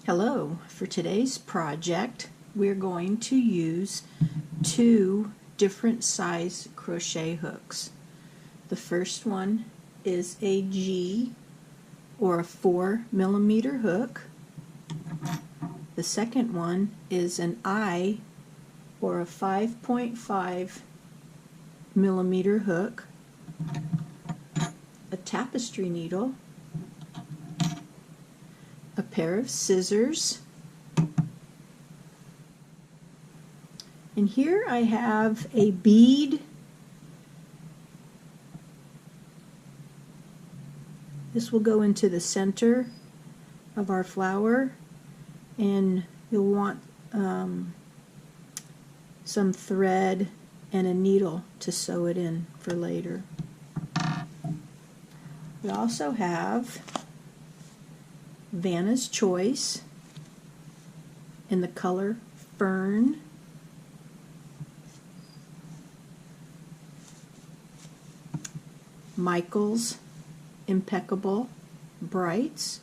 Hello, for today's project we're going to use two different size crochet hooks. The first one is a G or a 4mm hook. The second one is an I or a 5.5mm hook, a tapestry needle, a pair of scissors, and here I have a bead. This will go into the center of our flower, and you'll want some thread and a needle to sew it in for later. We also have Vanna's Choice in the color Fern, Michael's Impeccable Brights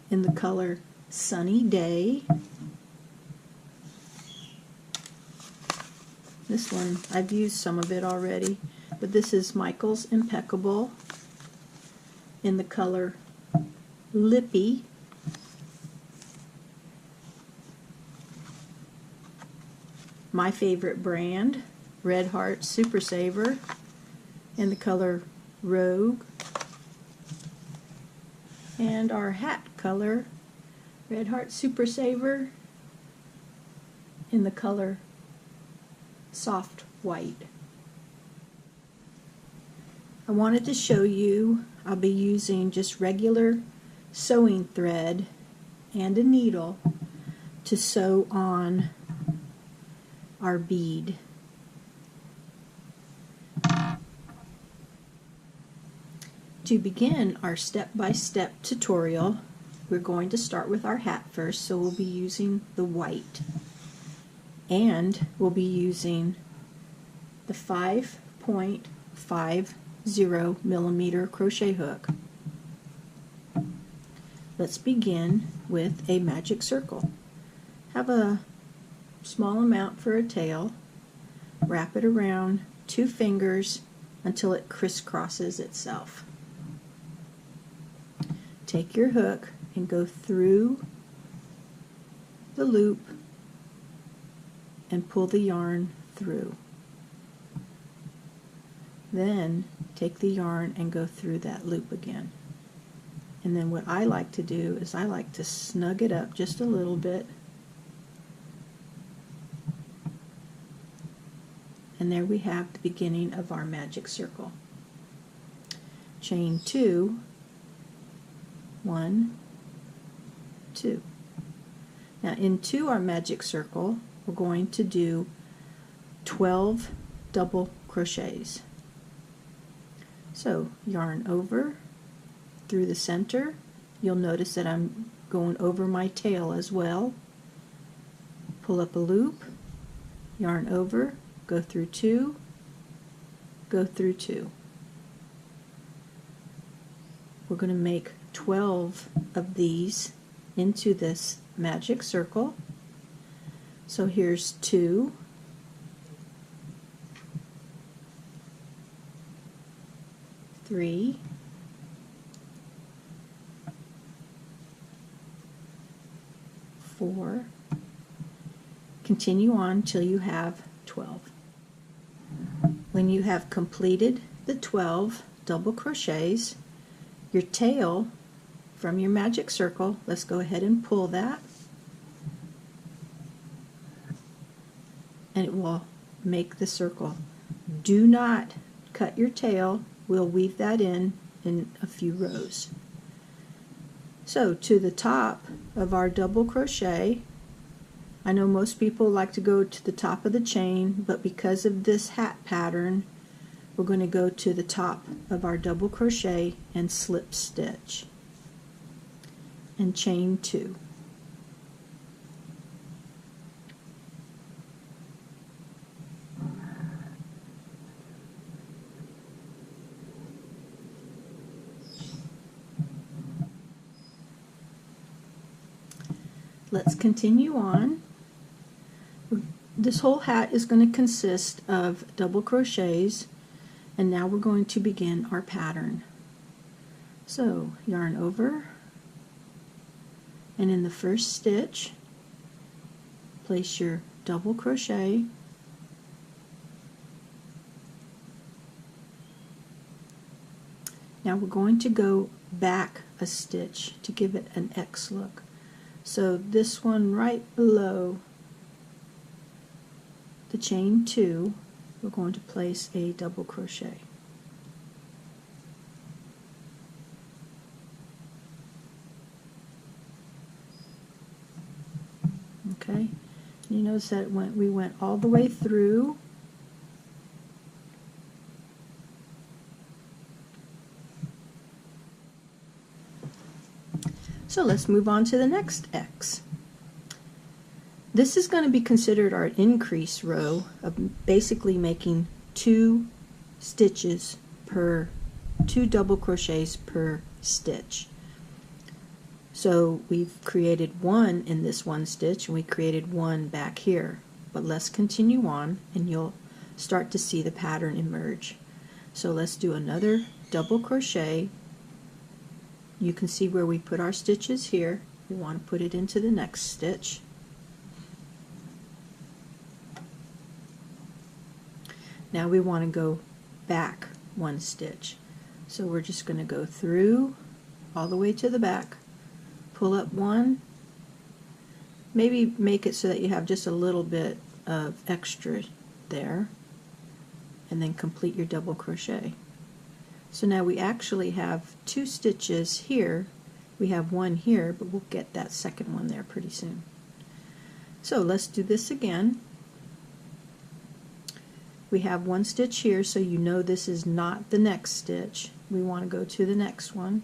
in the color Sunny Day. This one, I've used some of it already, but this is Michael's Impeccable in the color Lippy. My favorite brand, Red Heart Super Saver in the color Rogue, and our hat color, Red Heart Super Saver in the color Soft White. I wanted to show you I'll be using just regular sewing thread and a needle to sew on our bead. To begin our step-by-step tutorial, we're going to start with our hat first, so we'll be using the white, and we'll be using the 5.50mm crochet hook. Let's begin with a magic circle. Have a small amount for a tail, wrap it around 2 fingers until it crisscrosses itself. Take your hook and go through the loop and pull the yarn through. Then take the yarn and go through that loop again. And then what I like to do is I like to snug it up just a little bit. And there we have the beginning of our magic circle. Chain 2, 1, 2. Now into our magic circle we're going to do 12 double crochets. So yarn over through the center. You'll notice that I'm going over my tail as well. Pull up a loop, yarn over, go through 2, go through 2. We're going to make 12 of these into this magic circle. So here's 2, 3, 4. Continue on till you have 12. When you have completed the 12 double crochets, your tail from your magic circle, let's go ahead and pull that, and it will make the circle. Do not cut your tail. We'll weave that in a few rows. So to the top of our double crochet, I know most people like to go to the top of the chain, but because of this hat pattern, we're going to go to the top of our double crochet and slip stitch and chain 2. let's continue on. This whole hat is going to consist of double crochets, and now we're going to begin our pattern. So yarn over, and in the first stitch place your double crochet, now we're going to go back a stitch to give it an X look. So this one right below the chain 2, we're going to place a double crochet. Okay, you notice that we went all the way through. So let's move on to the next X. This is going to be considered our increase row of basically making 2 stitches per 2 double crochets per stitch. So we've created 1 in this one stitch, and we created 1 back here. But let's continue on, and you'll start to see the pattern emerge. So let's do another double crochet. You can see where we put our stitches here. We want to put it into the next stitch. Now we want to go back 1 stitch. So we're just going to go through all the way to the back, pull up 1, maybe make it so that you have just a little bit of extra there, and then complete your double crochet. So now we actually have 2 stitches here. We have 1 here, but we'll get that second one there pretty soon. So let's do this again. We have 1 stitch here, so you know this is not the next stitch. We want to go to the next one.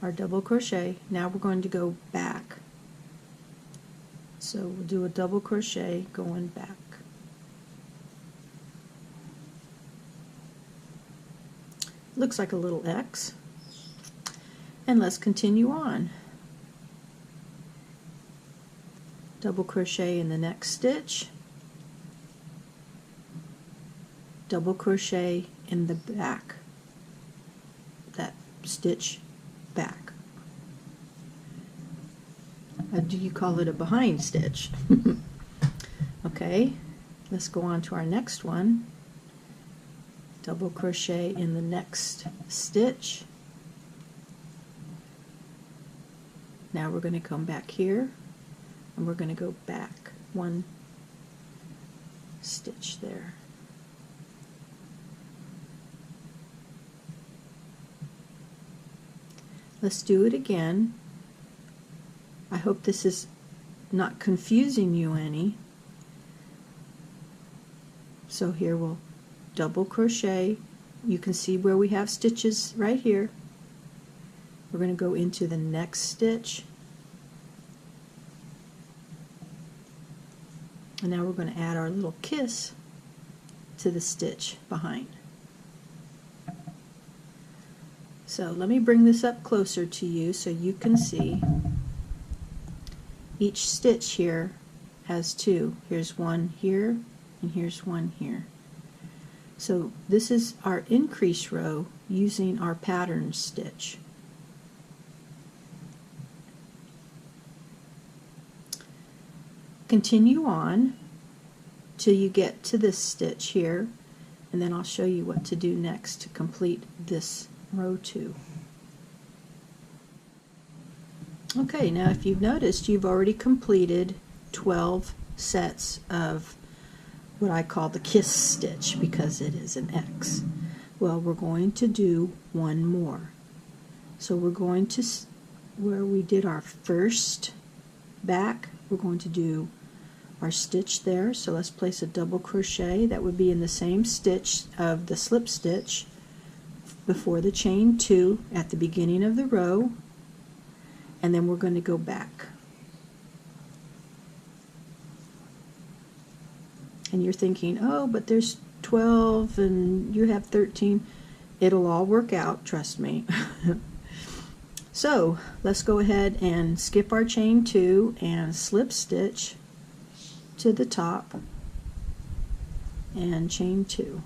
Our double crochet. Now we're going to go back. So we'll do a double crochet going back. Looks like a little X. And let's continue on. Double crochet in the next stitch, double crochet in the back, that stitch back. Do you call it a behind stitch? Okay, let's go on to our next one. Double crochet in the next stitch. Now we're going to come back here, and we're going to go back 1 stitch there. Let's do it again. I hope this is not confusing you any. So here we'll double crochet. You can see where we have stitches right here. We're going to go into the next stitch. And now we're going to add our little kiss to the stitch behind. So let me bring this up closer to you so you can see. Each stitch here has 2. Here's 1 here, and here's 1 here. So this is our increase row using our pattern stitch. Continue on till you get to this stitch here, and then I'll show you what to do next to complete this row 2. Okay, now if you've noticed, you've already completed 12 sets of what I call the kiss stitch because it is an X. Well, we're going to do 1 more. So we're going to, where we did our first back, we're going to do our stitch there. So let's place a double crochet. That would be in the same stitch of the slip stitch before the chain 2 at the beginning of the row, and then we're going to go back. And you're thinking, oh, but there's 12 and you have 13. It'll all work out, trust me. So let's go ahead and skip our chain 2 and slip stitch to the top and chain 2.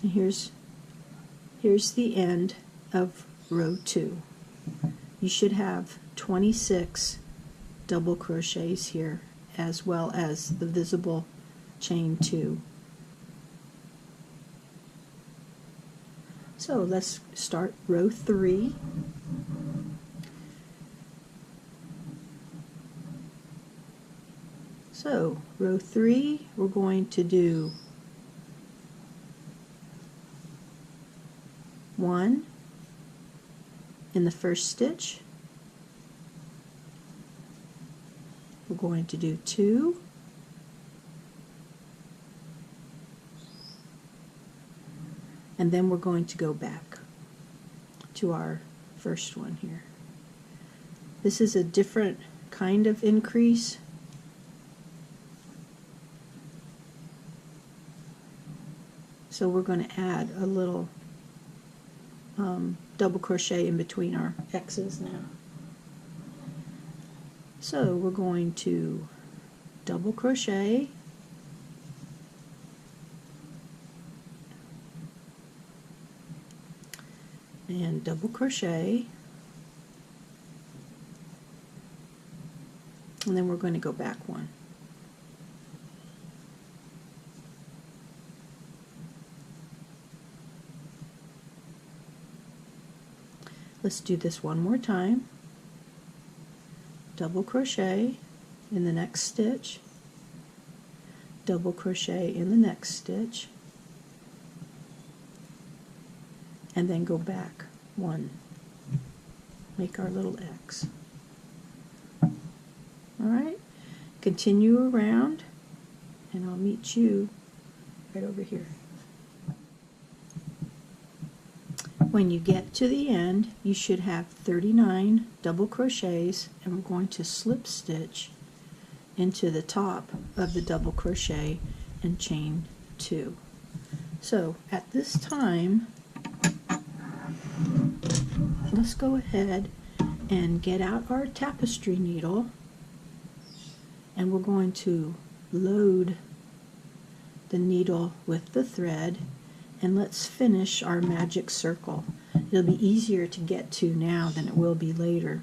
And here's the end of row 2. You should have 26 double crochets here, as well as the visible chain 2. So let's start row 3. So row 3, we're going to do 1 in the first stitch. We're going to do 2, and then we're going to go back to our first one here. This is a different kind of increase. So we're going to add a little double crochet in between our X's now. So we're going to double crochet, and double crochet, and then we're going to go back 1. Let's do this one more time. Double crochet in the next stitch, double crochet in the next stitch, and then go back 1. Make our little X. Alright, continue around, and I'll meet you right over here. When you get to the end, you should have 39 double crochets, and we're going to slip stitch into the top of the double crochet and chain 2. So at this time, let's go ahead and get out our tapestry needle, and we're going to load the needle with the thread, and let's finish our magic circle. It'll be easier to get to now than it will be later.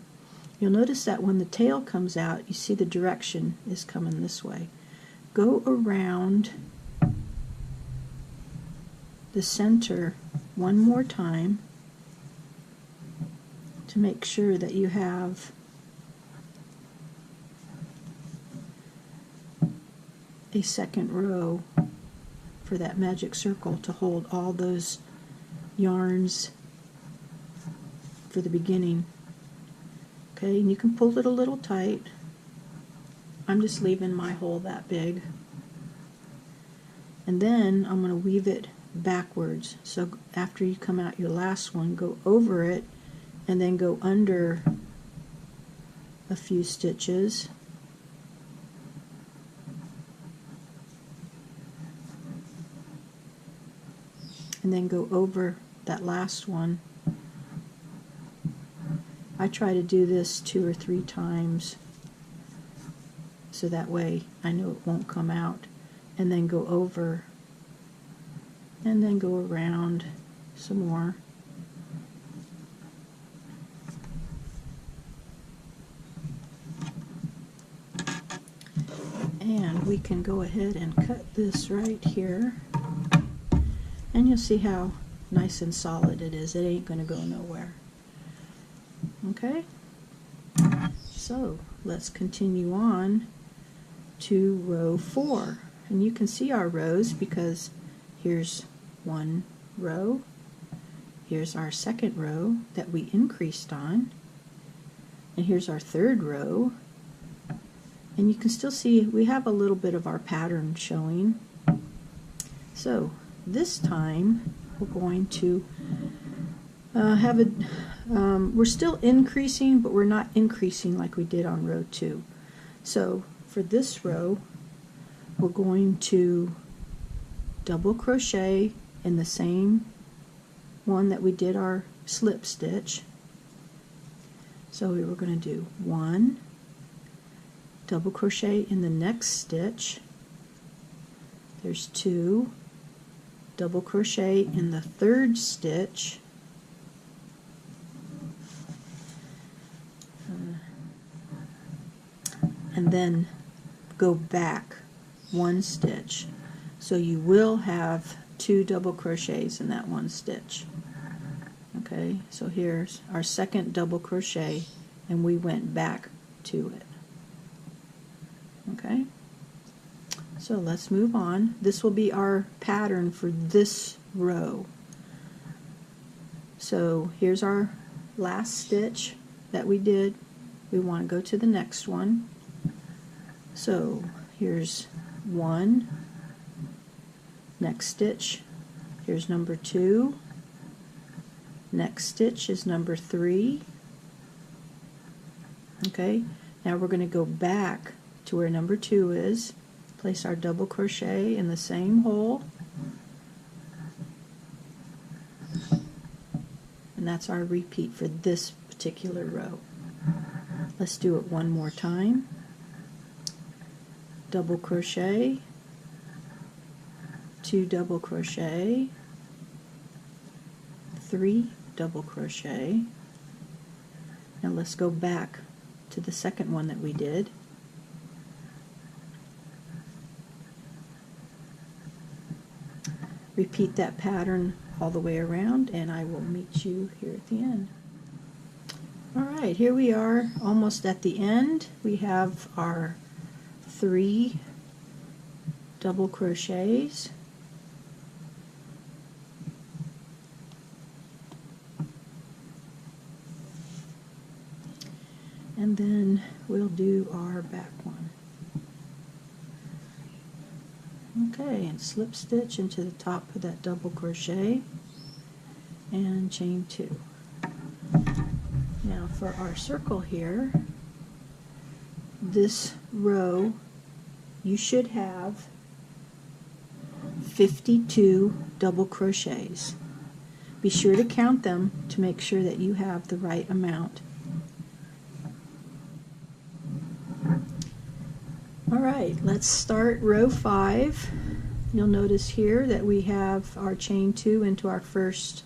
You'll notice that when the tail comes out, you see the direction is coming this way. Go around the center one more time to make sure that you have a second row for that magic circle to hold all those yarns for the beginning. Okay, and you can pull it a little tight. I'm just leaving my hole that big. And then I'm going to weave it backwards. So after you come out your last one, go over it and then go under a few stitches. And then go over that last one. I try to do this 2 or 3 times so that way I know it won't come out. And then go over and then go around some more. And we can go ahead and cut this right here. And you'll see how nice and solid it is. It ain't going to go nowhere. Okay? So let's continue on to row 4. And you can see our rows because here's one row. Here's our second row that we increased on. And here's our third row. And you can still see we have a little bit of our pattern showing. So this time we're going to have a, we're still increasing, but we're not increasing like we did on row 2. So for this row, we're going to double crochet in the same one that we did our slip stitch. So we were going to do 1 double crochet in the next stitch. There's 2 double crochet in the third stitch. And then go back 1 stitch. So you will have 2 double crochets in that 1 stitch. Okay, so here's our second double crochet, and we went back to it. Okay, so let's move on. This will be our pattern for this row. So here's our last stitch that we did. We want to go to the next one. So here's 1, next stitch, here's number 2, next stitch is number 3. Okay, now we're going to go back to where number 2 is, place our double crochet in the same hole, and that's our repeat for this particular row. Let's do it one more time. Double crochet, 2 double crochet, 3 double crochet. Now let's go back to the second one that we did. Repeat that pattern all the way around, and I will meet you here at the end. Alright, here we are almost at the end. We have our 3 double crochets, and then we'll do our back one. Okay, and slip stitch into the top of that double crochet and chain 2. Now for our circle here, this row you should have 52 double crochets. Be sure to count them to make sure that you have the right amount. Alright, let's start row 5. You'll notice here that we have our chain 2 into our first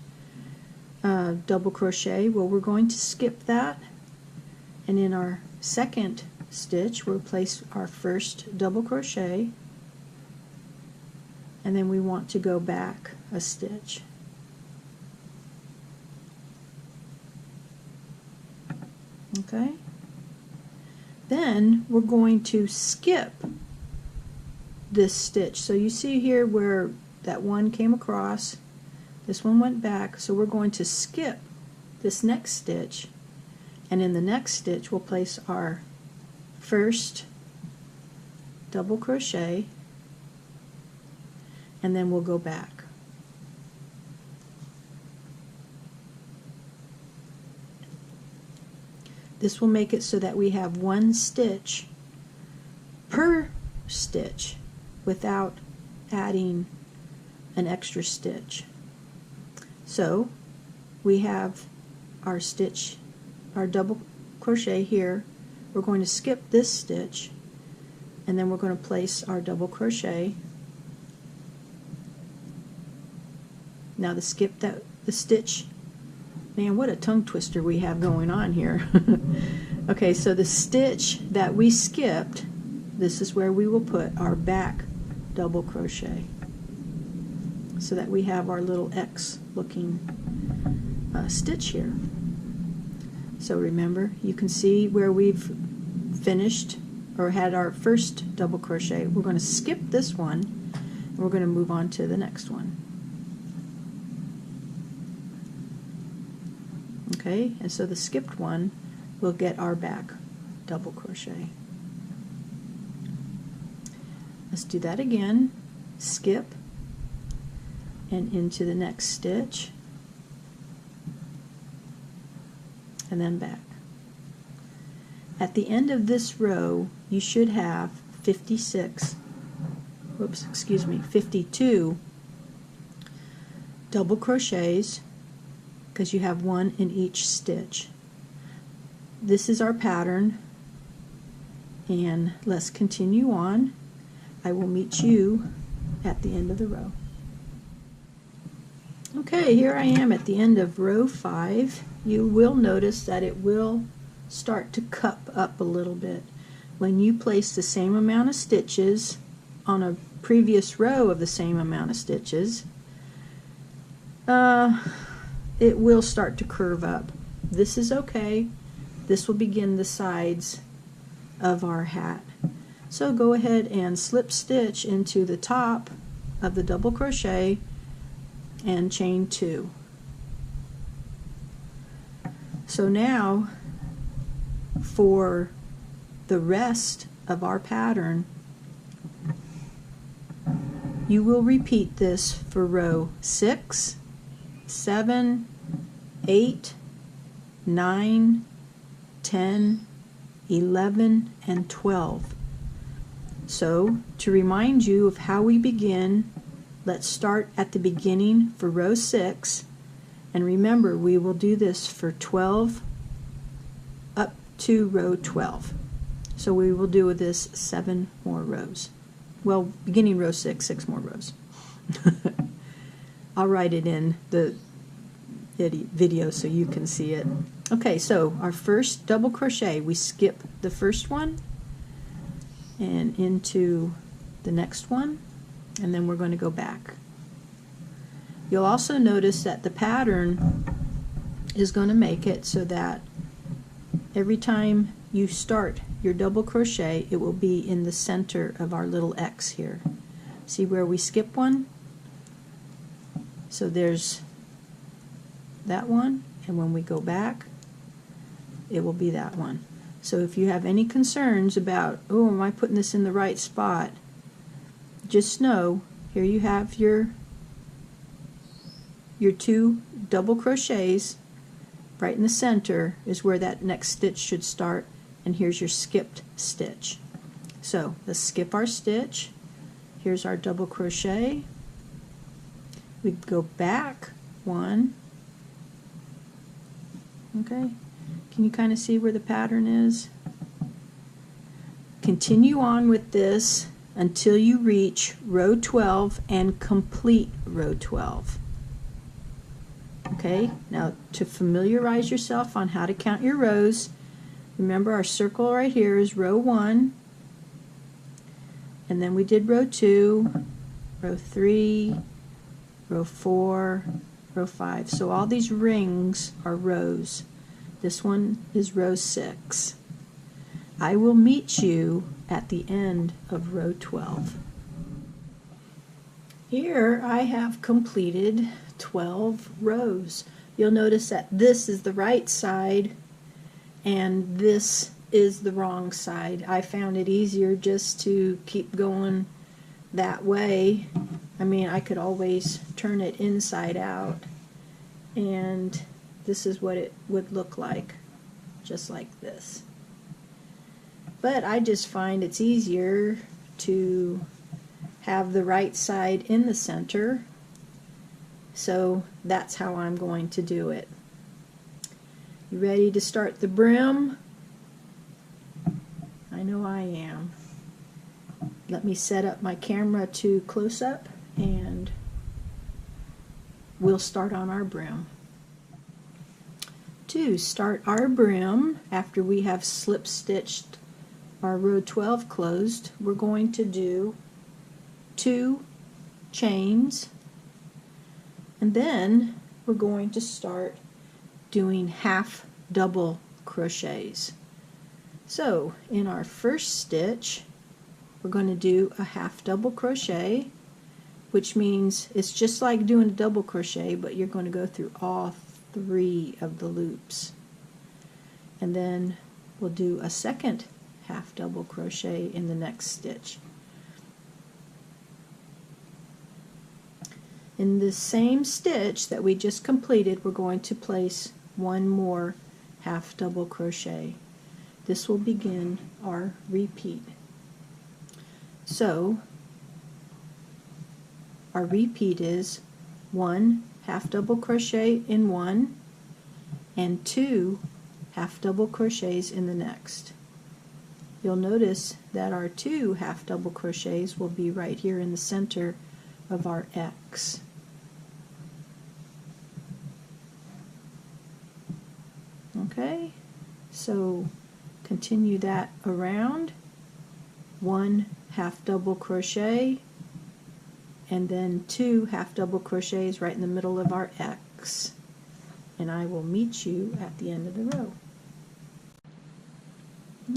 double crochet. Well, we're going to skip that, and in our second stitch we'll place our first double crochet, and then we want to go back a stitch. Okay, then we're going to skip this stitch. So you see here where that one came across, this one went back, so we're going to skip this next stitch, and in the next stitch we'll place our first double crochet, and then we'll go back. This will make it so that we have 1 stitch per stitch without adding an extra stitch. So we have our stitch, our double crochet here. We're going to skip this stitch, and then we're going to place our double crochet. Now the stitch, man, what a tongue twister we have going on here. Okay, so the stitch that we skipped, this is where we will put our back double crochet, so that we have our little X looking stitch here. So remember, you can see where we've finished or had our first double crochet. We're going to skip this one, and we're going to move on to the next one. Okay, and so the skipped one will get our back double crochet. Let's do that again. Skip and into the next stitch, and then back. At the end of this row you should have 52 double crochets, because you have one in each stitch. This is our pattern, and let's continue on. I will meet you at the end of the row. Okay, here I am at the end of row 5. You will notice that it will start to cup up a little bit. When you place the same amount of stitches on a previous row of the same amount of stitches, it will start to curve up. This is okay. This will begin the sides of our hat. So go ahead and slip stitch into the top of the double crochet and chain 2. So now for the rest of our pattern, you will repeat this for row 6, 7, 8, 9, 10, 11, and 12. So to remind you of how we begin, let's start at the beginning for row 6, and remember we will do this for 12 up to row 12. So we will do this 7 more rows. Well, beginning row 6, 6 more rows. I'll write it in the video so you can see it. Okay, so our first double crochet, we skip the first one and into the next one, and then we're going to go back. You'll also notice that the pattern is going to make it so that every time you start your double crochet, it will be in the center of our little X here. See where we skip one? So there's that one, and when we go back, it will be that one. So if you have any concerns about, oh, am I putting this in the right spot, just know, here you have your 2 double crochets. Right in the center is where that next stitch should start, and here's your skipped stitch. So let's skip our stitch. Here's our double crochet. We go back 1. Okay, can you kind of see where the pattern is? Continue on with this until you reach row 12 and complete row 12. Okay, now to familiarize yourself on how to count your rows, remember our circle right here is row 1, and then we did row 2, row 3, row 4, row 5. So all these rings are rows. This one is row 6. I will meet you at the end of row 12. Here I have completed 12 rows. You'll notice that this is the right side and this is the wrong side. I found it easier just to keep going that way. I mean, I could always turn it inside out, and this is what it would look like, just like this. But I just find it's easier to have the right side in the center, so that's how I'm going to do it. You ready to start the brim? I know I am. Let me set up my camera to close up and we'll start on our brim. To start our brim, after we have slip stitched our row 12 closed, we're going to do 2 chains, and then we're going to start doing half double crochets. So in our first stitch we're going to do a half double crochet, which means it's just like doing a double crochet, but you're going to go through all 3 of the loops, and then we'll do a second half double crochet in the next stitch. In the same stitch that we just completed, we're going to place 1 more half double crochet. This will begin our repeat. So our repeat is 1 half double crochet in 1, and 2 half double crochets in the next. You'll notice that our 2 half double crochets will be right here in the center of our X. Okay, so continue that around, 1 half double crochet, and then 2 half double crochets right in the middle of our X. And I will meet you at the end of the row.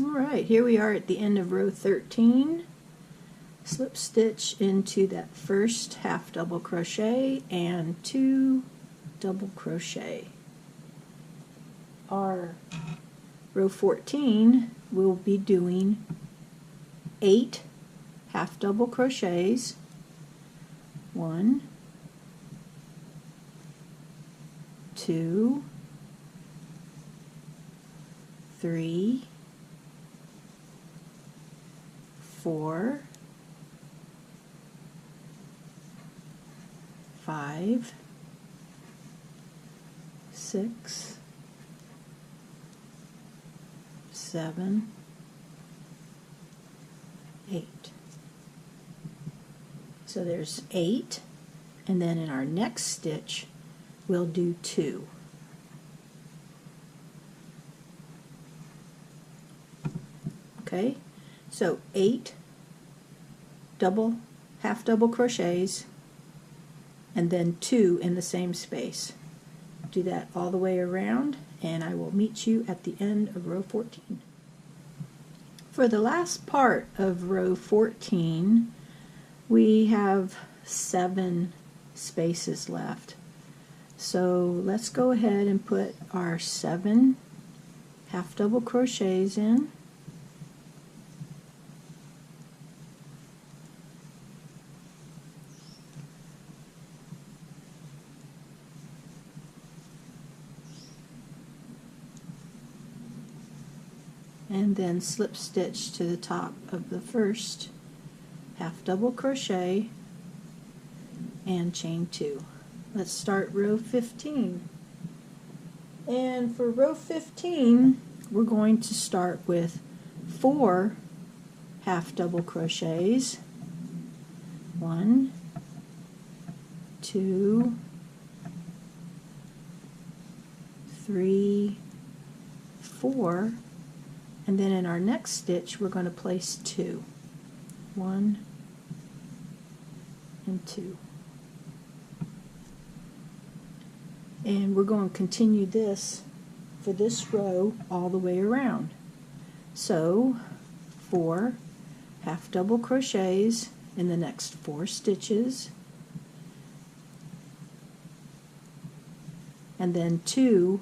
Alright, here we are at the end of row 13. Slip stitch into that first half double crochet and 2 double crochet. Our row 14 will be doing 8 half double crochets, 1, 2, 3, 4, 5, 6, 7, 8. So there's 8, and then in our next stitch we'll do 2. Okay, so 8 half double crochets and then 2 in the same space. Do that all the way around, and I will meet you at the end of row 14. For the last part of row 14, we have 7 spaces left. So let's go ahead and put our 7 half double crochets in. And then slip stitch to the top of the first half double crochet and chain 2. Let's start row 15. And for row 15, we're going to start with 4 half double crochets. 1, 2, 3, 4. And then in our next stitch we're going to place 2. 1 and 2. And we're going to continue this for this row all the way around. So 4 half double crochets in the next 4 stitches, and then 2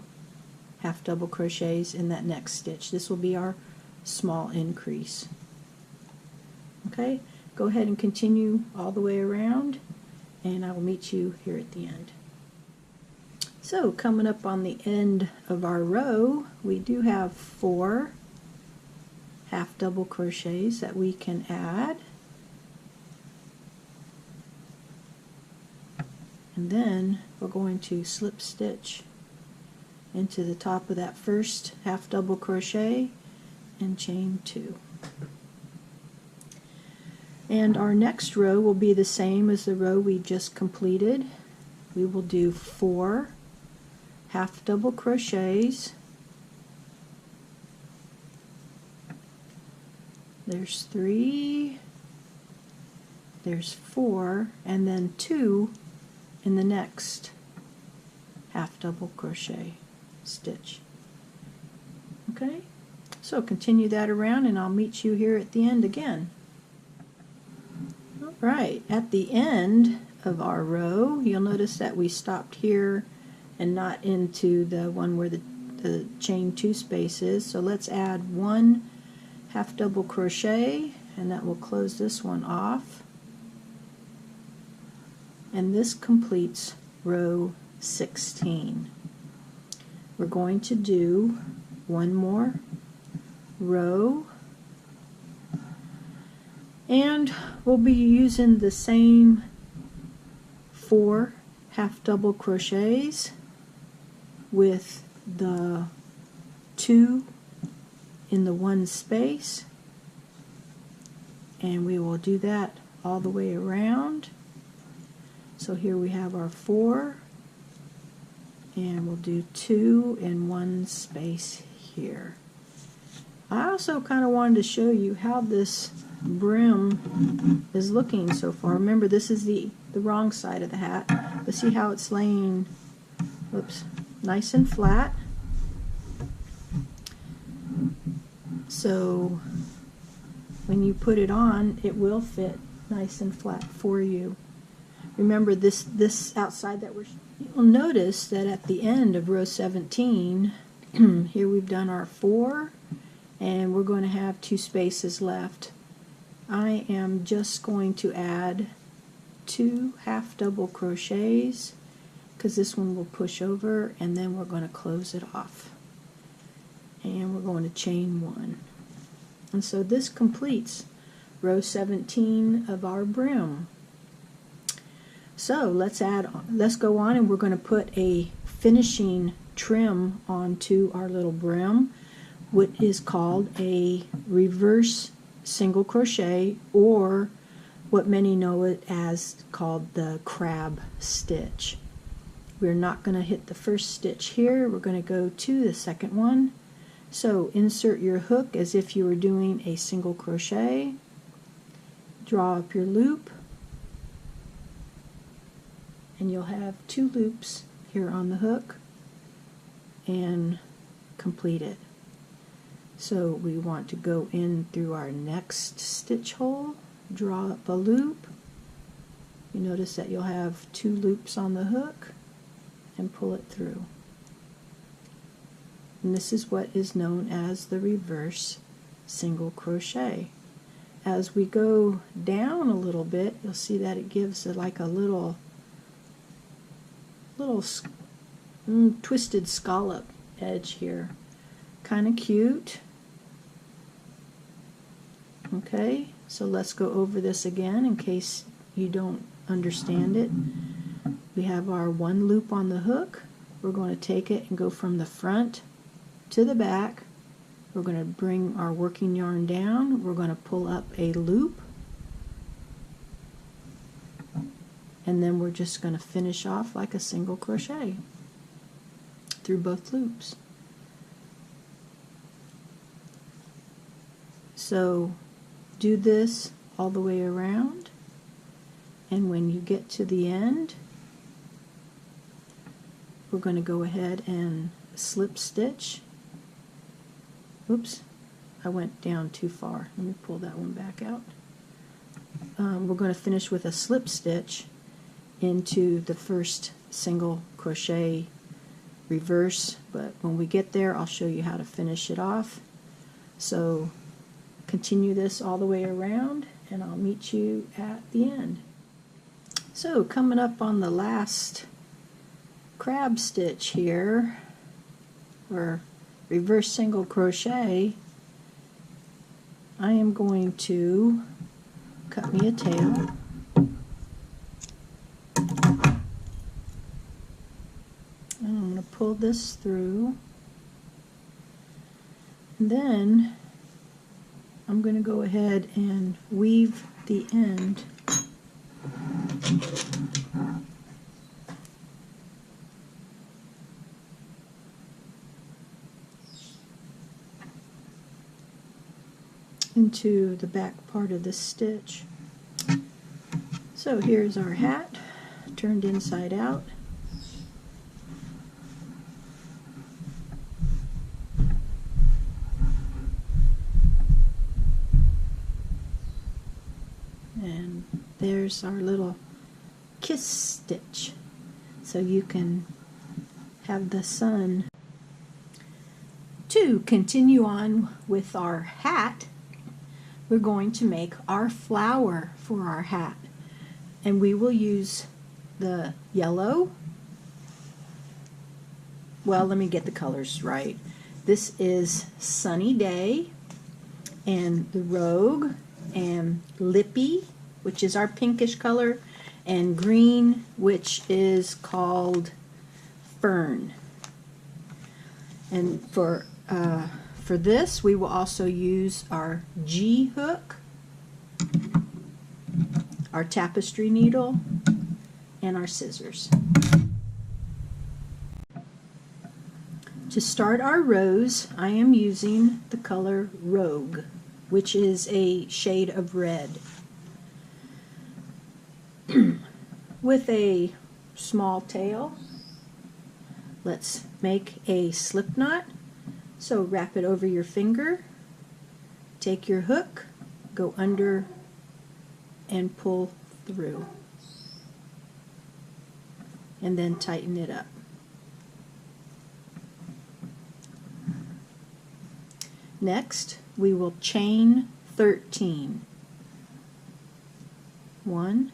half double crochets in that next stitch. This will be our small increase. Okay, go ahead and continue all the way around, and I will meet you here at the end. So coming up on the end of our row, we do have 4 half double crochets that we can add, and then we're going to slip stitch into the top of that first half double crochet and chain 2. And our next row will be the same as the row we just completed. We will do 4 half double crochets. There's 3, there's 4, and then 2 in the next half double crochet stitch. Okay, so continue that around and I'll meet you here at the end again. Alright, at the end of our row, you'll notice that we stopped here and not into the one where the chain 2 space is, so let's add 1 half double crochet, and that will close this one off, and this completes row 16. We're going to do one more row, and we'll be using the same 4 half double crochets with the 2 in the 1 space, and we will do that all the way around. So here we have our 4, and we'll do 2 in 1 space here. I also kind of wanted to show you how this brim is looking so far. Remember, this is the wrong side of the hat, but see how it's laying, whoops, nice and flat. So when you put it on, it will fit nice and flat for you. Remember, this outside that you'll notice that at the end of row 17, here we've done our 4, and we're going to have 2 spaces left. I am just going to add 2 half double crochets, because this one will push over, and then we're going to close it off. And we're going to chain 1. And so this completes row 17 of our brim. So let's go on, and we're going to put a finishing trim onto our little brim, what is called a reverse single crochet, or what many know it as called the crab stitch. We're not going to hit the first stitch here. We're going to go to the second one. So insert your hook as if you were doing a single crochet. Draw up your loop, and you'll have 2 loops here on the hook, and complete it. So we want to go in through our next stitch hole, draw up a loop. You notice that you'll have 2 loops on the hook, and pull it through. And this is what is known as the reverse single crochet. As we go down a little bit, you'll see that it gives it like a little twisted scallop edge here. Kind of cute. Okay, so let's go over this again in case you don't understand it. We have our 1 loop on the hook. We're going to take it and go from the front to the back. We're going to bring our working yarn down. We're going to pull up a loop, and then we're just going to finish off like a single crochet through both loops. So do this all the way around, and when you get to the end, we're going to go ahead and slip stitch. Oops, I went down too far. Let me pull that one back out. We're going to finish with a slip stitch into the first single crochet reverse, but when we get there I'll show you how to finish it off. So continue this all the way around, and I'll meet you at the end. So coming up on the last crab stitch here, or reverse single crochet, I am going to cut me a tail, and I'm going to pull this through, and then I'm going to go ahead and weave the end into the back part of the stitch. So here's our hat turned inside out. And there's our little kiss stitch, so you can have the sun. To continue on with our hat, we're going to make our flower for our hat, and we will use the yellow. Well, let me get the colors right. This is Sunny Day, and the Rogue, and Lippy, which is our pinkish color, and green, which is called Fern. And for this, we will also use our G hook, our tapestry needle, and our scissors. To start our rows, I am using the color Rogue, which is a shade of red, with a small tail. Let's make a slip knot. So wrap it over your finger, take your hook, go under and pull through, and then tighten it up. Next, we will chain 13. 1,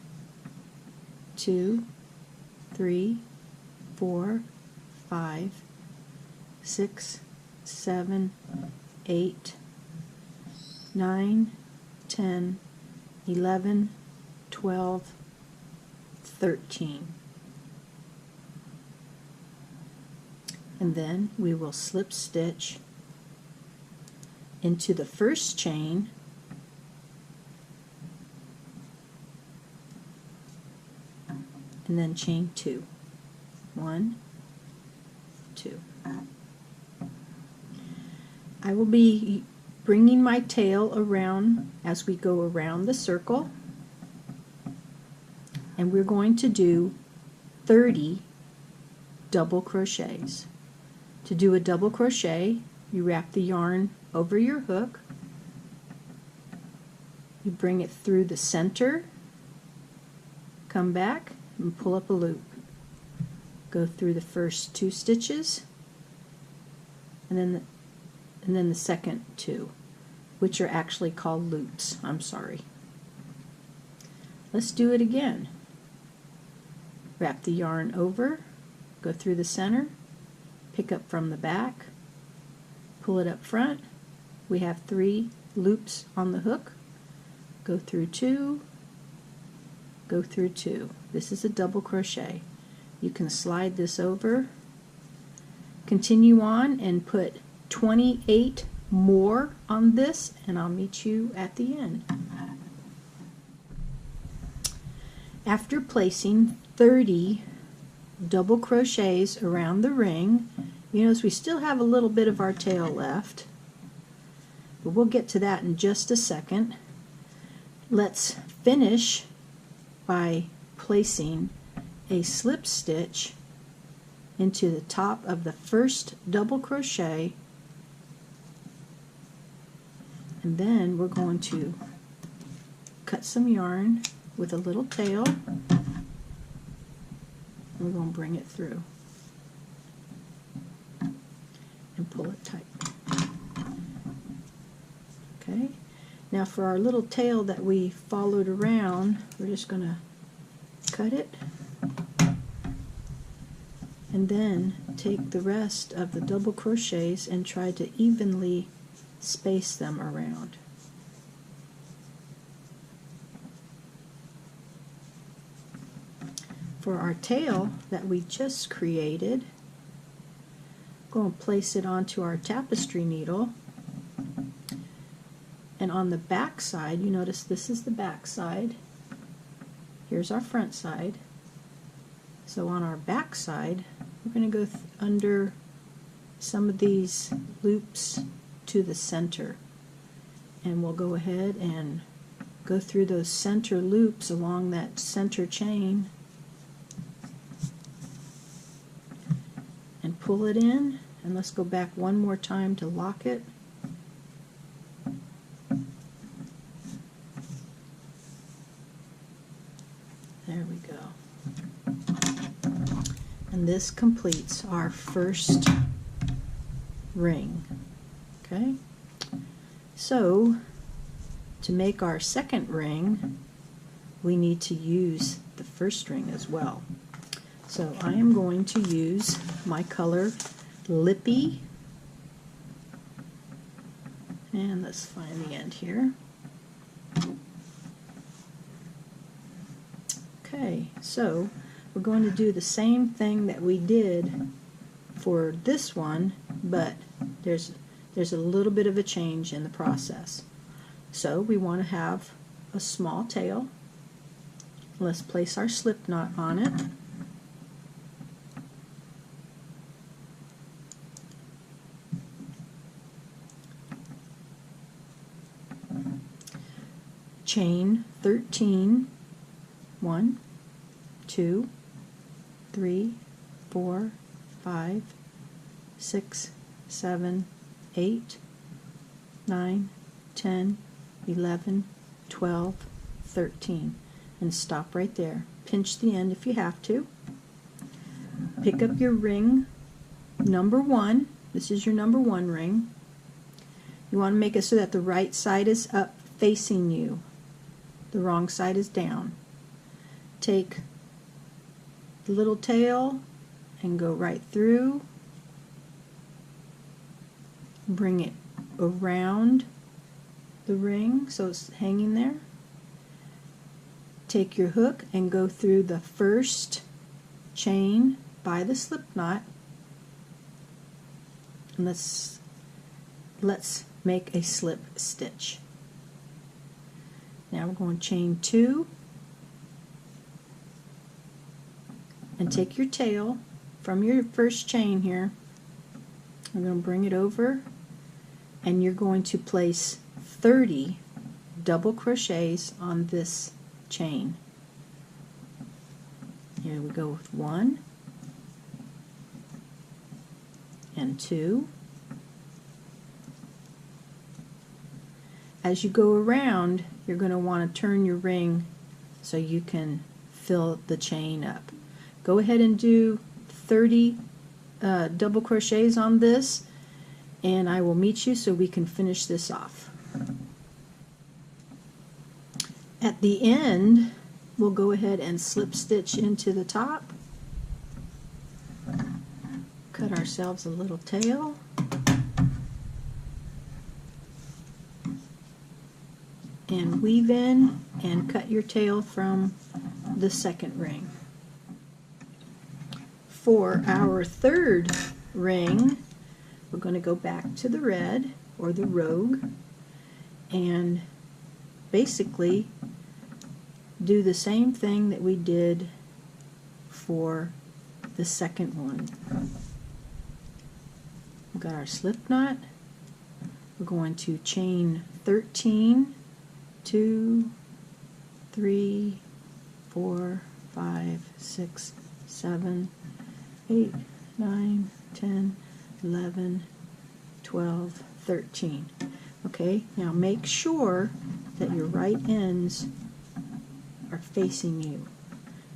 2, 3, 4, 5, 6, 7, 8, 9, 10, 11, 12, 13. And then we will slip stitch into the first chain, and then chain 2. 1, 2. I will be bringing my tail around as we go around the circle, and we're going to do 30 double crochets. To do a double crochet, you wrap the yarn over your hook, you bring it through the center, come back and pull up a loop. Go through the first 2 stitches, and then the second 2, which are actually called loops. I'm sorry. Let's do it again. Wrap the yarn over, go through the center, pick up from the back, pull it up front. We have 3 loops on the hook. Go through 2, go through 2. This is a double crochet. You can slide this over, continue on, and put 28 more on this, and I'll meet you at the end. After placing 30 double crochets around the ring, you notice we still have a little bit of our tail left, but we'll get to that in just a second. Let's finish by placing a slip stitch into the top of the first double crochet, and then we're going to cut some yarn with a little tail, and we're going to bring it through and pull it tight. Okay, now for our little tail that we followed around, we're just going to cut it and then take the rest of the double crochets and try to evenly space them around. For our tail that we just created, go and place it onto our tapestry needle, and on the back side, you notice this is the back side, here's our front side. So on our back side, we're going to go under some of these loops to the center, and we'll go ahead and go through those center loops along that center chain and pull it in. And let's go back one more time to lock it. There we go. And this completes our first ring. Okay? So, to make our second ring, we need to use the first ring as well. So I am going to use my color Lippy, and let's find the end here. Okay, so we're going to do the same thing that we did for this one, but there's a little bit of a change in the process. So we want to have a small tail. Let's place our slip knot on it. Chain 13, 1, 2, 3, 4, 5, 6, 7, 8, 9, 10, 11, 12, 13, and stop right there. Pinch the end if you have to. Pick up your ring number 1. This is your number 1 ring. You want to make it so that the right side is up facing you. The wrong side is down. Take the little tail and go right through. Bring it around the ring so it's hanging there. Take your hook and go through the first chain by the slip knot. And let's make a slip stitch. Now we're going to chain 2 and take your tail from your first chain here. I'm going to bring it over, and you're going to place 30 double crochets on this chain. Here we go with 1 and 2. As you go around, you're going to want to turn your ring so you can fill the chain up. Go ahead and do 30 double crochets on this, and I will meet you so we can finish this off. At the end, we'll go ahead and slip stitch into the top. Cut ourselves a little tail. And weave in and cut your tail from the second ring. For our third ring, we're going to go back to the red or the rogue and basically do the same thing that we did for the second one. We've got our slip knot. We're going to chain 13, 2, 3, 4, 5, 6, 7, 8, 9, 10, 11, 12, 13. Okay, now make sure that your right ends are facing you.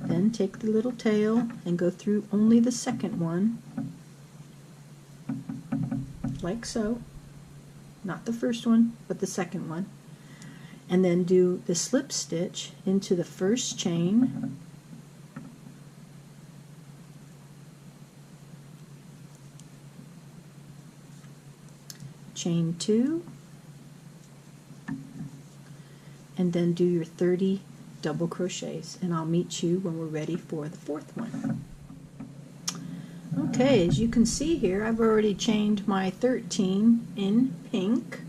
Then take the little tail and go through only the second one, like so. Not the first one, but the second one. And then do the slip stitch into the first chain, chain 2, and then do your 30 double crochets, and I'll meet you when we're ready for the fourth one. Okay, as you can see here, I've already chained my 13 in pink.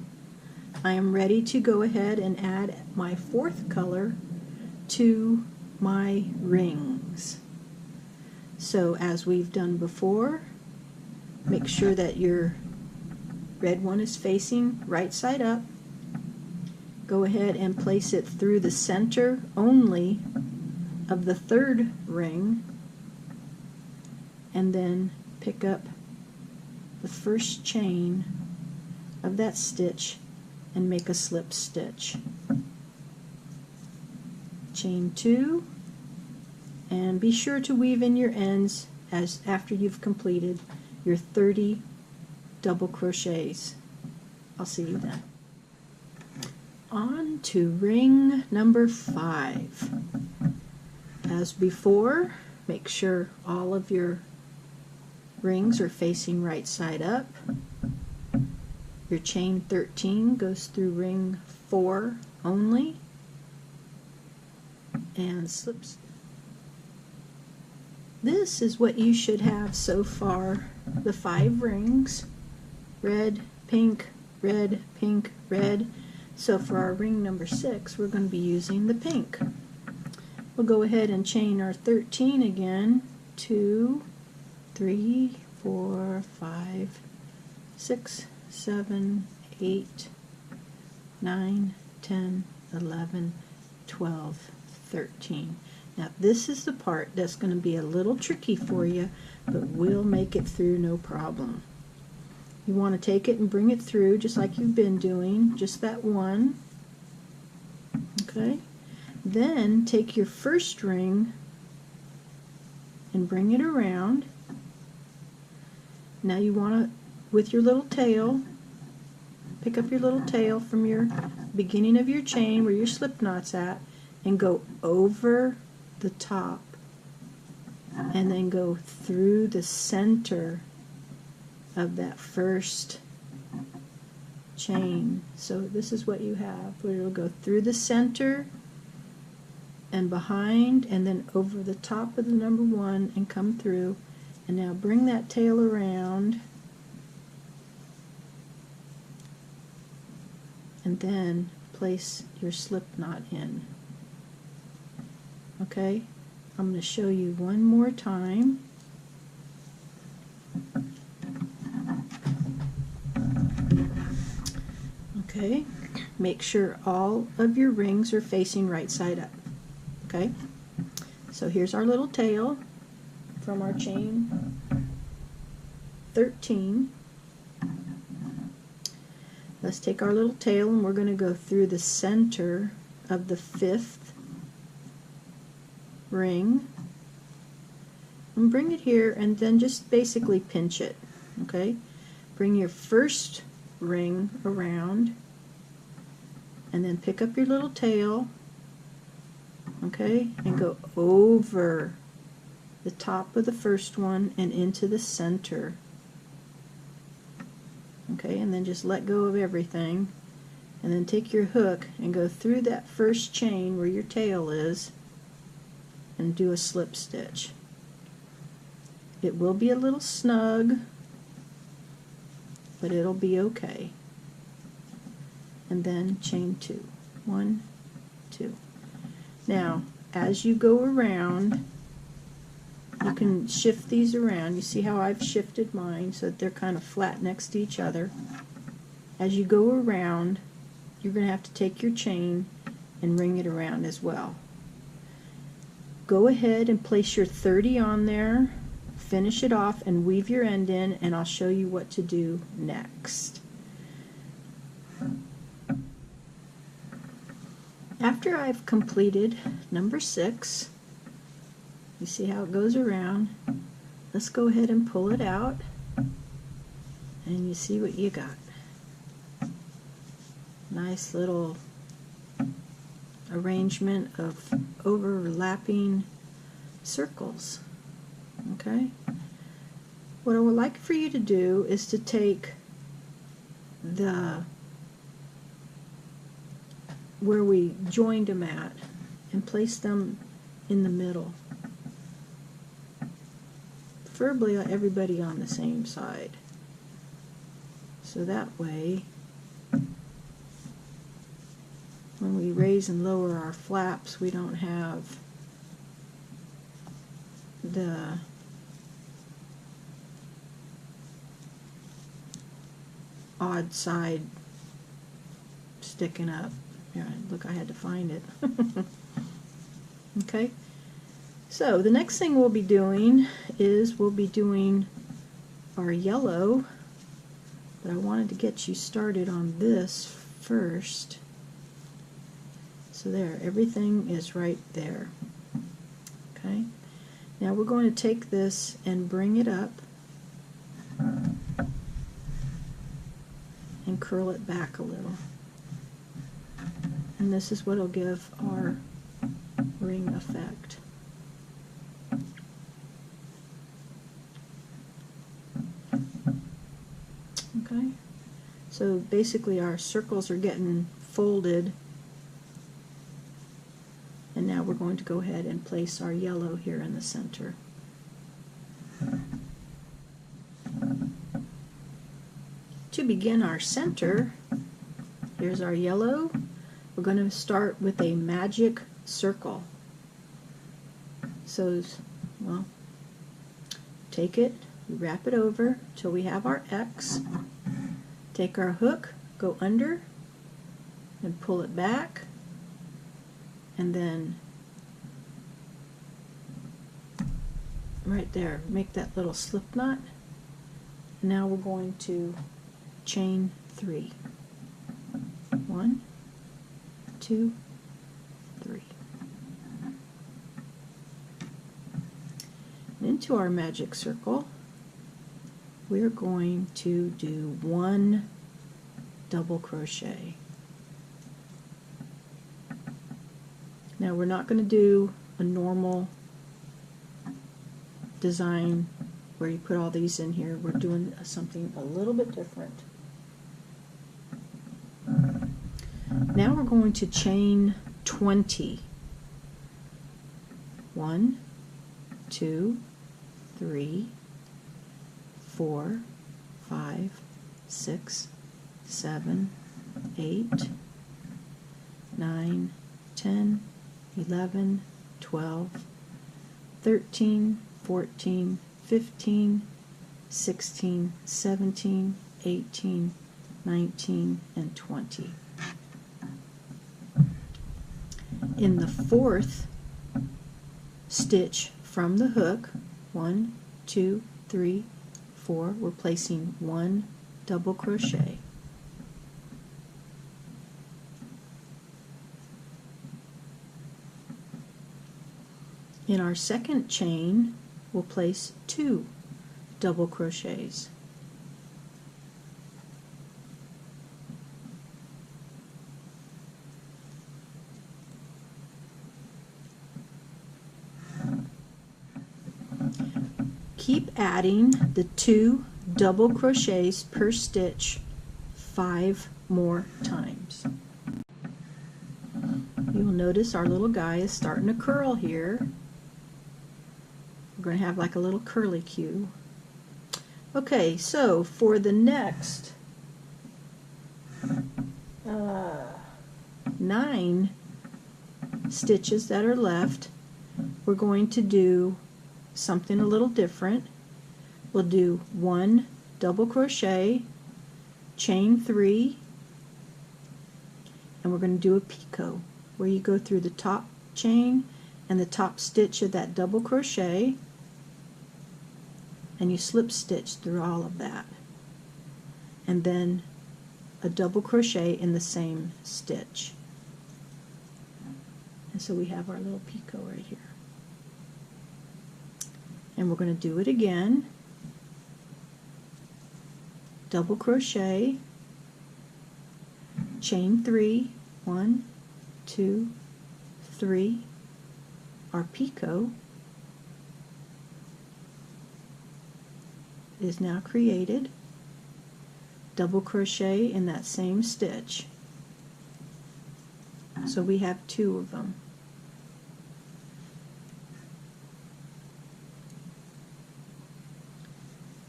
I am ready to go ahead and add my fourth color to my rings. So as we've done before, make sure that your red one is facing right side up. Go ahead and place it through the center only of the third ring, and then pick up the first chain of that stitch and make a slip stitch. Chain 2, and be sure to weave in your ends as after you've completed your 30 double crochets. I'll see you then. On to ring number 5. As before, make sure all of your rings are facing right side up. Your chain 13 goes through ring 4 only, and slips. this is what you should have so far, the 5 rings, red, pink, red, pink, red. So for our ring number 6, we're going to be using the pink. We'll go ahead and chain our 13 again. 2, 3, 4, 5, 6, 7, 8, 9, 10, 11, 12, 13. Now this is the part that's going to be a little tricky for you, but we'll make it through no problem. You want to take it and bring it through just like you've been doing, just that one. Okay? Then take your first ring and bring it around. Now you want to, with your little tail, pick up your little tail from your beginning of your chain where your slip knot's at and go over the top and then go through the center of that first chain. So this is what you have, where it'll go through the center and behind and then over the top of the number 1 and come through. And now bring that tail around and then place your slip knot in. Okay, I'm going to show you one more time. Okay, make sure all of your rings are facing right side up. Okay, so here's our little tail from our chain 13. Let's take our little tail and we're going to go through the center of the 5th ring and bring it here and then just basically pinch it. Okay, bring your first ring around and then pick up your little tail, okay, and go over the top of the first one and into the center. Okay, and then just let go of everything and then take your hook and go through that first chain where your tail is and do a slip stitch. It will be a little snug, but it'll be okay. And then chain 2. 1, 2. Now, as you go around, you can shift these around. You see how I've shifted mine so that they're kind of flat next to each other. As you go around, you're going to have to take your chain and ring it around as well. Go ahead and place your 30 on there, finish it off and weave your end in, and I'll show you what to do next. After I've completed number 6, you see how it goes around, let's go ahead and pull it out and you see what you got. Nice little arrangement of overlapping circles. Okay? What I would like for you to do is to take the where we joined them at and place them in the middle. Preferably everybody on the same side. So that way, when we raise and lower our flaps, we don't have the odd side sticking up. Here, look, I had to find it. Okay, so the next thing we'll be doing is we'll be doing our yellow, but I wanted to get you started on this first. So there, everything is right there. Okay, now we're going to take this and bring it up and curl it back a little. And this is what will give our ring effect. Okay, so basically our circles are getting folded, and now we're going to go ahead and place our yellow here in the center. to begin our center, here's our yellow. We're going to start with a magic circle. So, well, take it, wrap it over till we have our X. Take our hook, go under, and pull it back, and then right there, make that little slip knot. Now we're going to chain 3. 1, 2, 3. Into our magic circle, we're going to do 1 double crochet. Now we're not going to do a normal design where you put all these in here. We're doing something a little bit different. Now we're going to chain 20. 1, 2, 3, 4, 5, 6, 7, 8, 9, 10, 11, 12, 13, 14, 15, 16, 17, 18, 19, and 20. In the 4th stitch from the hook, 1, 2, 3, 4, we're placing 1 double crochet. In our second chain, we'll place 2 double crochets. Keep adding the 2 double crochets per stitch 5 more times. You'll notice our little guy is starting to curl here. We're going to have like a little curly cue. Okay, so for the next 9 stitches that are left, we're going to do something a little different. We'll do 1 double crochet, chain 3, and we're going to do a picot where you go through the top chain and the top stitch of that double crochet, and you slip stitch through all of that, and then a double crochet in the same stitch. And so we have our little picot right here. And we're going to do it again. Double crochet, chain 3, 1, 2, 3, our picot is now created. Double crochet in that same stitch. So we have 2 of them.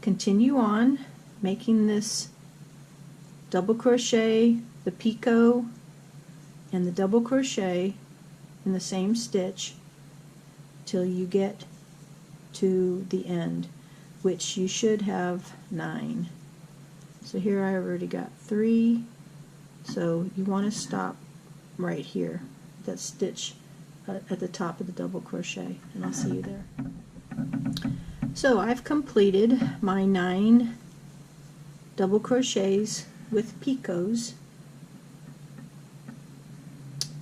Continue on making this double crochet, the picot, and the double crochet in the same stitch till you get to the end, which you should have 9. So here I already got 3, so you want to stop right here, that stitch at the top of the double crochet, and I'll see you there. So I've completed my 9 double crochets with picots,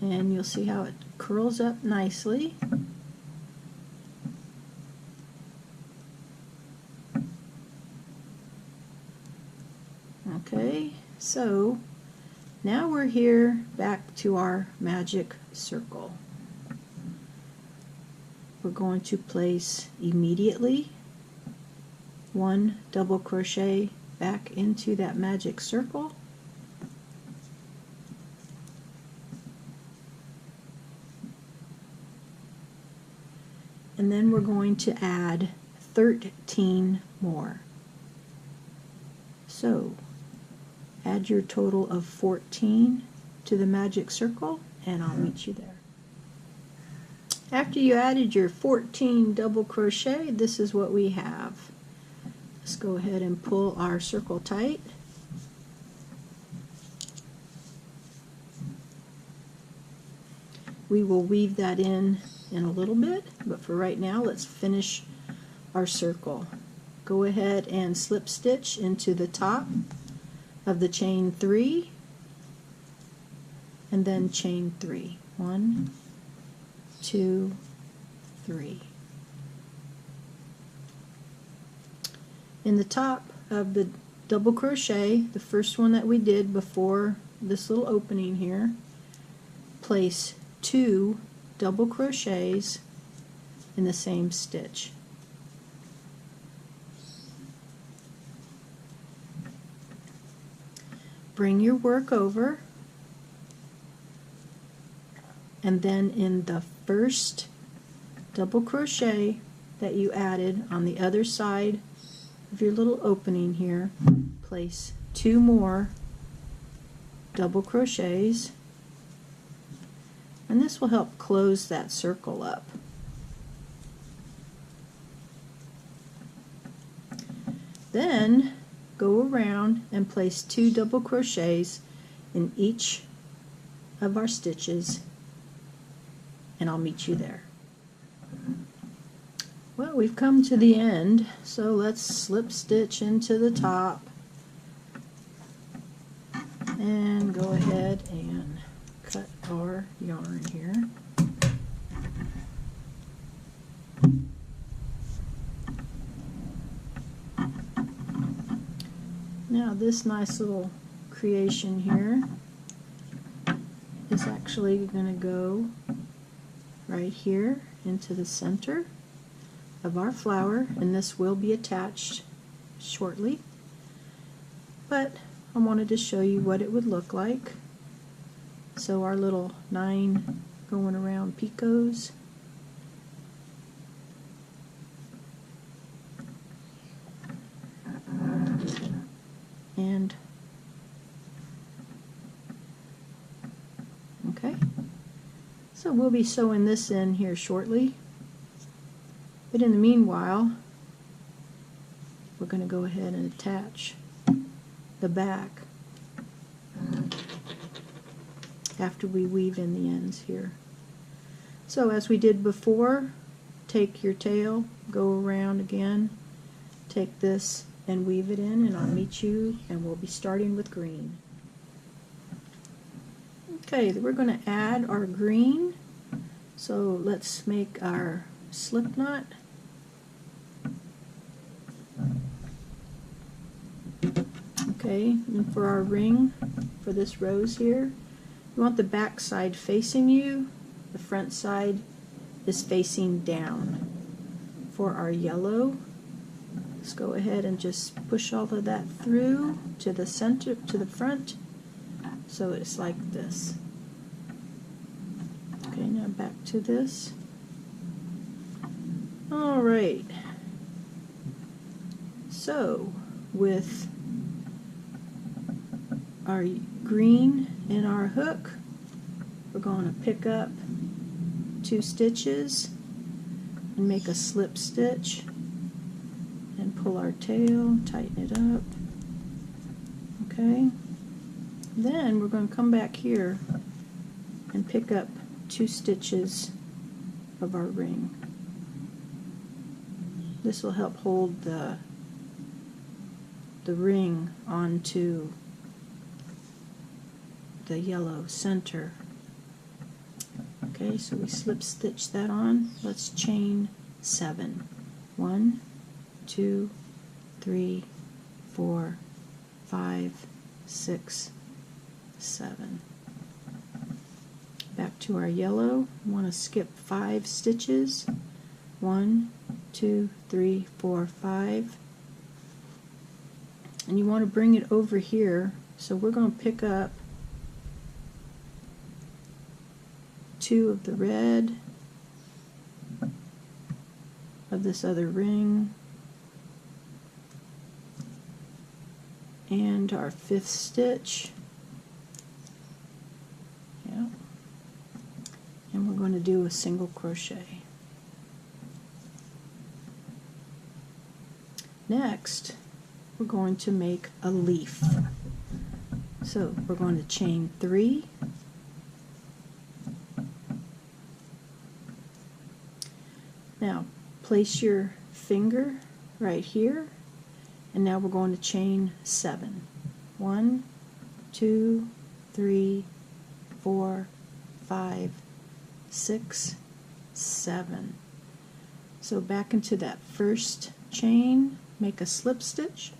and you'll see how it curls up nicely. Okay, so now we're here back to our magic circle. We're going to place immediately 1 double crochet back into that magic circle, and then we're going to add 13 more. So add your total of 14 to the magic circle, and I'll meet you there. After you added your 14 double crochet, this is what we have. Let's go ahead and pull our circle tight. We will weave that in a little bit, but for right now, let's finish our circle. Go ahead and slip stitch into the top of the chain 3 and then chain 3. 1, 2, 3. In the top of the double crochet, the first one that we did before this little opening here, place 2 double crochets in the same stitch. Bring your work over, and then in the first double crochet that you added on the other side of your little opening here, place 2 more double crochets, and this will help close that circle up. Then go around and place 2 double crochets in each of our stitches, and I'll meet you there. Well, we've come to the end, so let's slip stitch into the top and go ahead and cut our yarn here. Now this nice little creation here is actually going to go right here into the center of our flower, and this will be attached shortly, but I wanted to show you what it would look like. So our little 9 going around picots, and okay, so we'll be sewing this in here shortly, but in the meanwhile we're going to go ahead and attach the back after we weave in the ends here. So as we did before, take your tail, go around again, take this and weave it in, and I'll meet you, and we'll be starting with green. Okay, we're going to add our green, so let's make our slip knot. Okay, and for our ring, for this rose here, you want the back side facing you, the front side is facing down. For our yellow, let's go ahead and just push all of that through to the center, to the front, so it's like this. Okay, now back to this. Alright, so with our green and our hook, we're going to pick up 2 stitches and make a slip stitch and pull our tail, tighten it up. Okay, then we're going to come back here and pick up 2 stitches of our ring. This will help hold the ring onto the yellow center. Okay, so we slip stitch that on. Let's chain 7. 1, 2, 3, 4, 5, 6, 7. Back to our yellow. We want to skip 5 stitches. 1, 2, 3, 4, 5. And you want to bring it over here, so we're going to pick up 2 of the red of this other ring, and our 5th stitch. Yeah. And we're going to do a single crochet. Next, we're going to make a leaf. So we're going to chain 3, now place your finger right here, and now we're going to chain 7. 1, 2, 3, 4, 5, 6, 7. So back into that first chain, make a slip stitch,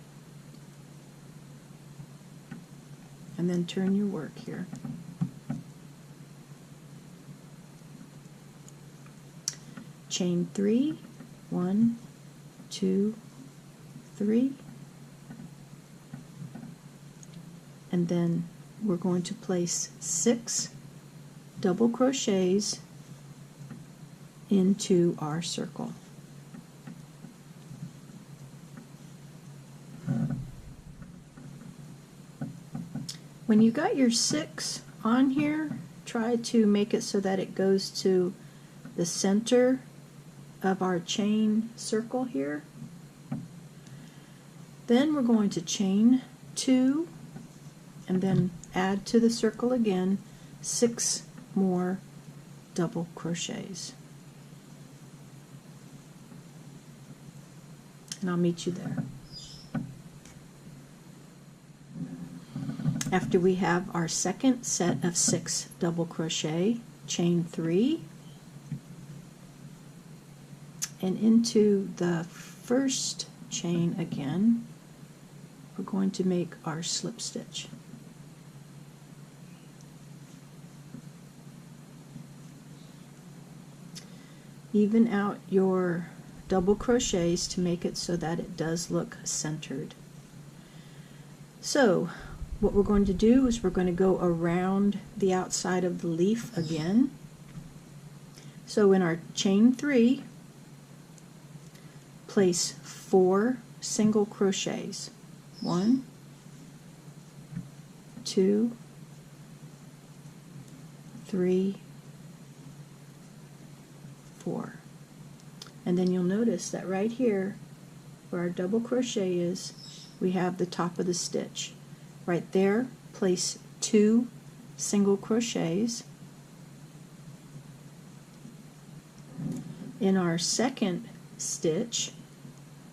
and then turn your work here. Chain 3, 1, 2, 3, and then we're going to place 6 double crochets into our circle. When you got your 6 on here, try to make it so that it goes to the center of our chain circle here. Then we're going to chain 2 and then add to the circle again 6 more double crochets. And I'll meet you there. After we have our second set of 6 double crochet, chain 3, and into the first chain again, we're going to make our slip stitch. Even out your double crochets to make it so that it does look centered. So what we're going to do is we're going to go around the outside of the leaf again. So in our chain 3, place 4 single crochets. 1, 2, 3, 4. And then you'll notice that right here where our double crochet is, we have the top of the stitch. Right there, place 2 single crochets. In our second stitch,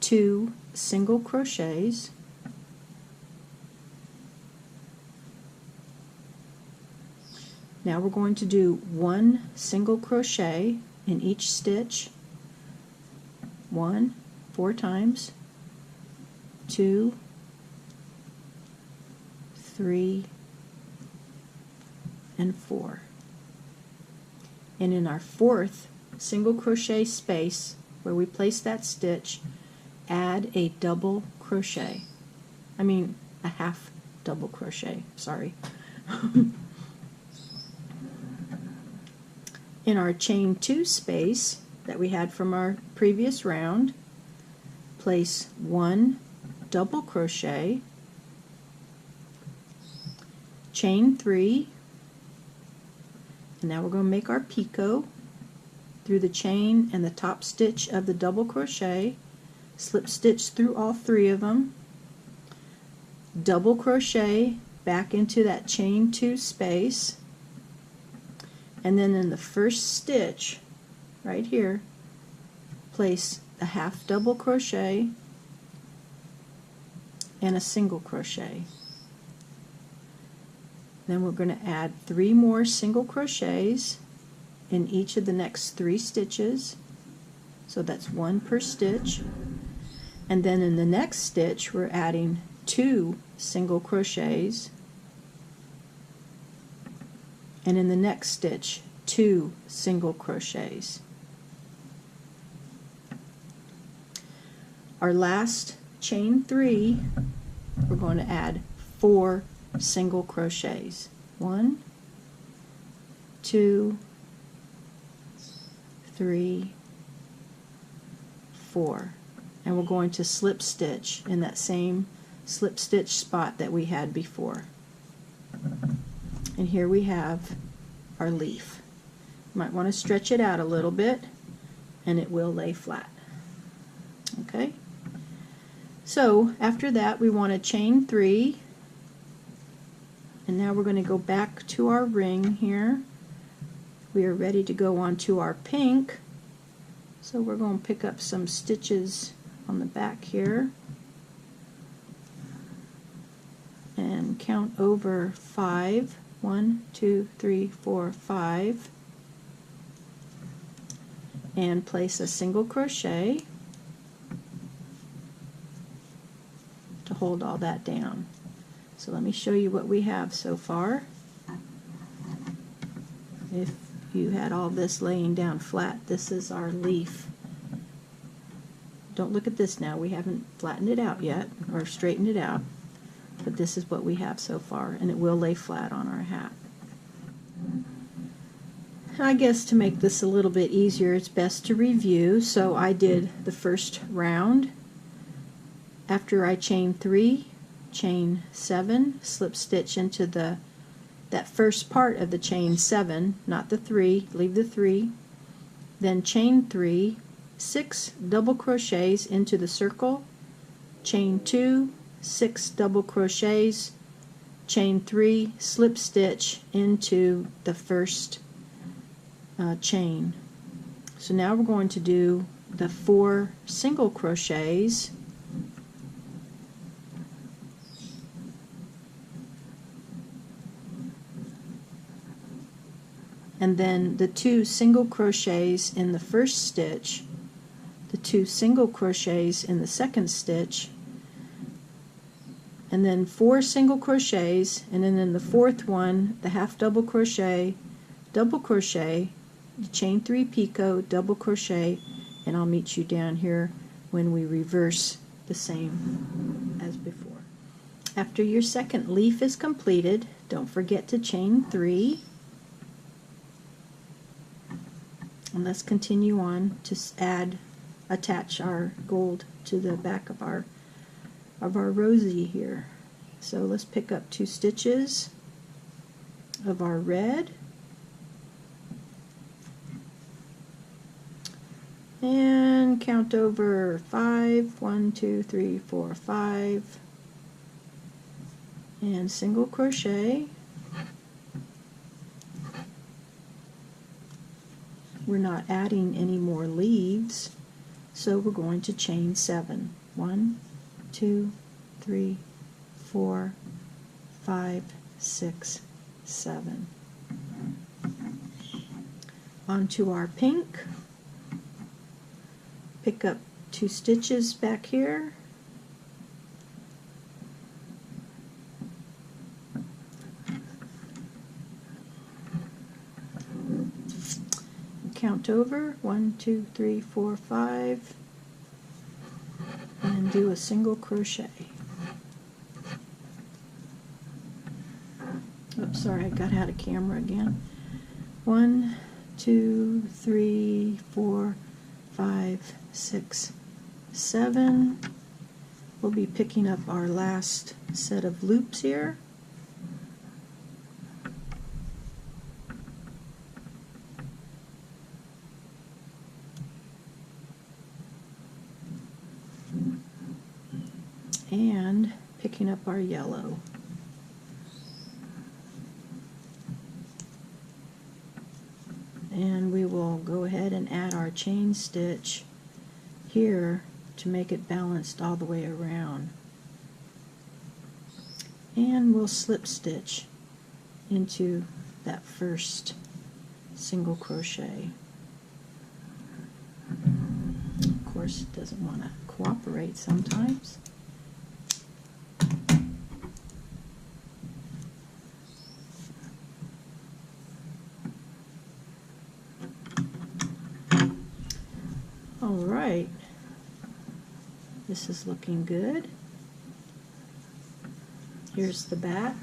2 single crochets. Now we're going to do 1 single crochet in each stitch. 1, 4 times, 2, 3, and 4. And in our 4th single crochet space where we place that stitch, add a double crochet. I mean a half double crochet, sorry. In our chain 2 space that we had from our previous round, place 1 double crochet, chain 3, and now we're going to make our picot through the chain and the top stitch of the double crochet, slip stitch through all 3 of them, double crochet back into that chain 2 space, and then in the first stitch right here, place a half double crochet and a single crochet. Then we're going to add 3 more single crochets in each of the next 3 stitches, so that's 1 per stitch, and then in the next stitch we're adding 2 single crochets, and in the next stitch 2 single crochets. Our last chain 3, we're going to add 4 single crochets. 1, 2, 3, 4. And we're going to slip stitch in that same slip stitch spot that we had before. And here we have our leaf. You might want to stretch it out a little bit and it will lay flat. Okay? So after that we want to chain 3, and now we're going to go back to our ring here. We are ready to go on to our pink, so we're going to pick up some stitches on the back here and count over 5. 1, 2, 3, 4, 5, and place a single crochet to hold all that down. So let me show you what we have so far. If you had all this laying down flat, this is our leaf. Don't look at this now, we haven't flattened it out yet or straightened it out, but this is what we have so far, and it will lay flat on our hat. I guess to make this a little bit easier, it's best to review. So I did the first round. After I chain 3, chain 7, slip stitch into that first part of the chain 7, not the 3, leave the 3, then chain 3, 6 double crochets into the circle, chain 2, 6 double crochets, chain 3, slip stitch into the first chain. So now we're going to do the 4 single crochets and then the 2 single crochets in the first stitch, the 2 single crochets in the second stitch, and then 4 single crochets, and then in the fourth one the half double crochet, chain 3 picot, double crochet, and I'll meet you down here when we reverse the same as before. After your second leaf is completed, don't forget to chain 3, and let's continue on to attach our gold to the back of our Rosie here. So let's pick up 2 stitches of our red and count over 5, 1, 2, 3, 4, 5, and single crochet. We're not adding any more leaves, so we're going to chain 7. 1, 2, 3, 4, 5, 6, 7. Onto our pink. Pick up 2 stitches back here. Count over 1, 2, 3, 4, 5, and do a single crochet. Oops, sorry, I got out of camera again. 1, 2, 3, 4, 5, 6, 7. We'll be picking up our last set of loops here. And picking up our yellow. And we will go ahead and add our chain stitch here to make it balanced all the way around. And we'll slip stitch into that first single crochet. Of course, it doesn't want to cooperate sometimes. Alright, this is looking good. Here's the back.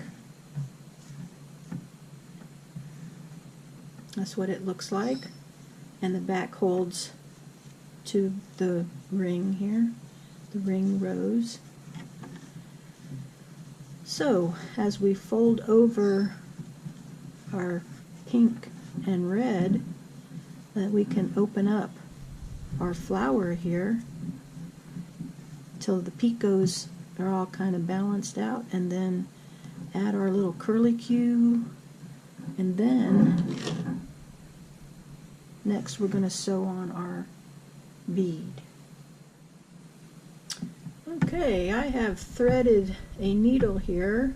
That's what it looks like. And the back holds to the ring here, the ring rose. So as we fold over our pink and red, we can open up our flower here till the picos are all kind of balanced out, and then add our little curlicue, and then next we're going to sew on our bead. Okay, I have threaded a needle here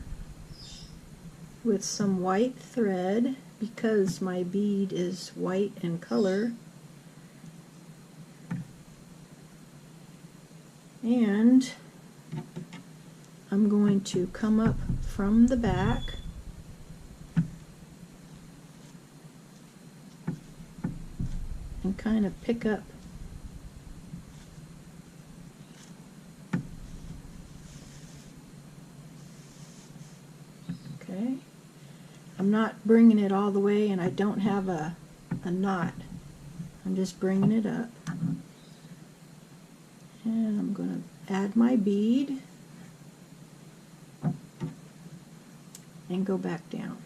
with some white thread because my bead is white in color, and I'm going to come up from the back and kind of pick up okay. I'm not bringing it all the way, and I don't have a knot. I'm just bringing it up, and I'm going to add my bead and go back down.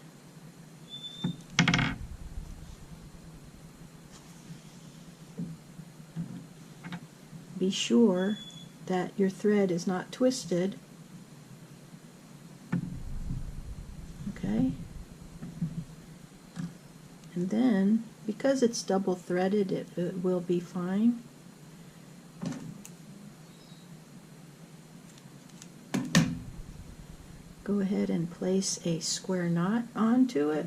Be sure that your thread is not twisted. Okay. And then, because it's double threaded, it will be fine. Go ahead and place a square knot onto it.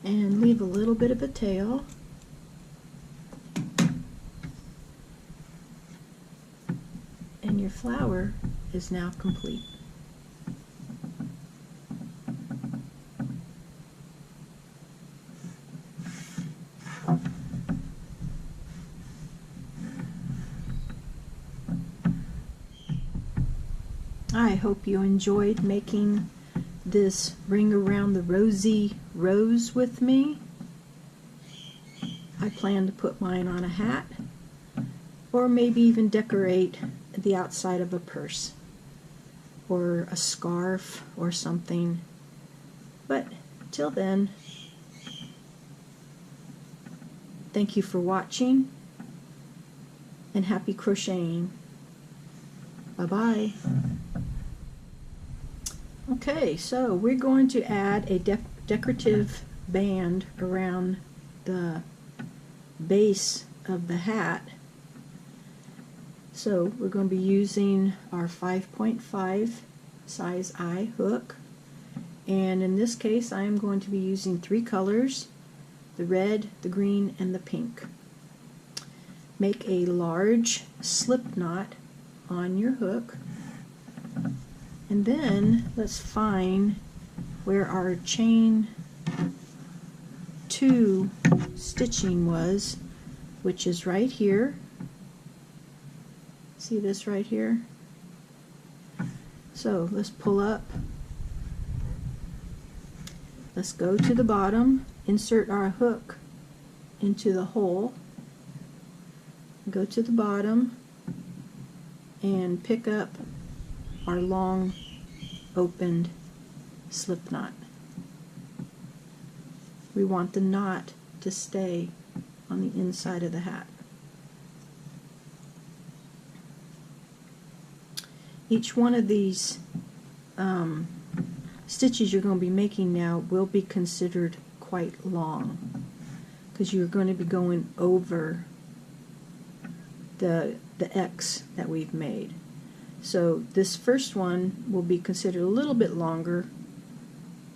And leave a little bit of a tail. And your flower is now complete. I hope you enjoyed making this Ring Around the Rosie rose with me. I plan to put mine on a hat, or maybe even decorate the outside of a purse or a scarf or something. But till then, thank you for watching, and happy crocheting. Bye-bye. Okay, so we're going to add a decorative band around the base of the hat. So we're going to be using our 5.5 size I hook, and in this case I am going to be using 3 colors: the red, the green, and the pink. Make a large slip knot on your hook, and then let's find where our chain 2 stitching was, which is right here. See this right here? So let's pull up. Let's go to the bottom, insert our hook into the hole, go to the bottom, and pick up our long opened slip knot. We want the knot to stay on the inside of the hat. Each one of these stitches you're going to be making now will be considered quite long, because you're going to be going over the X that we've made. So this first one will be considered a little bit longer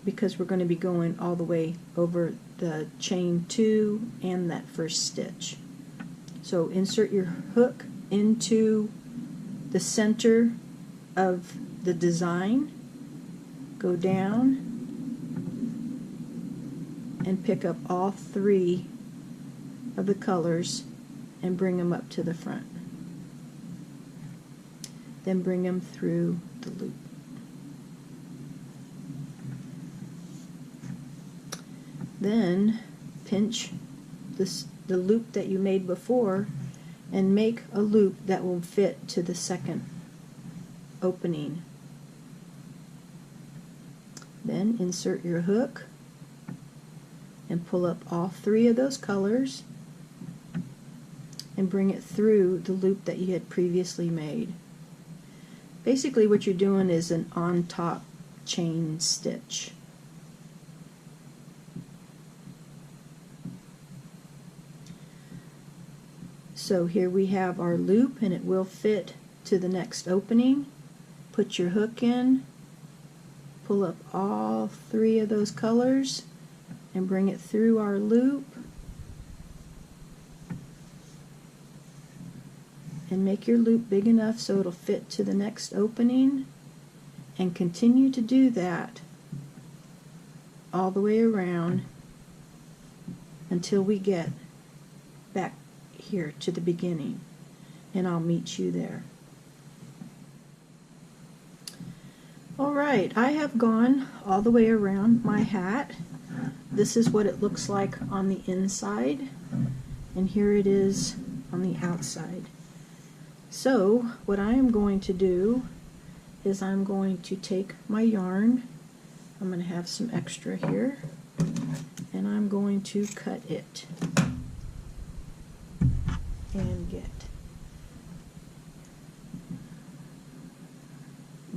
because we're going to be going all the way over the chain 2 and that first stitch. So insert your hook into the center of the design, go down and pick up all 3 of the colors and bring them up to the front. Then bring them through the loop. Then pinch the loop that you made before and make a loop that will fit to the second opening. Then insert your hook and pull up all 3 of those colors and bring it through the loop that you had previously made. Basically what you're doing is an on top chain stitch. So here we have our loop, and it will fit to the next opening. Put your hook in, pull up all 3 of those colors and bring it through our loop, and make your loop big enough so it'll fit to the next opening, and continue to do that all the way around until we get back here to the beginning, and I'll meet you there. Alright, I have gone all the way around my hat. This is what it looks like on the inside, and here it is on the outside. So what I am going to do is I'm going to take my yarn, I'm going to have some extra here, and I'm going to cut it and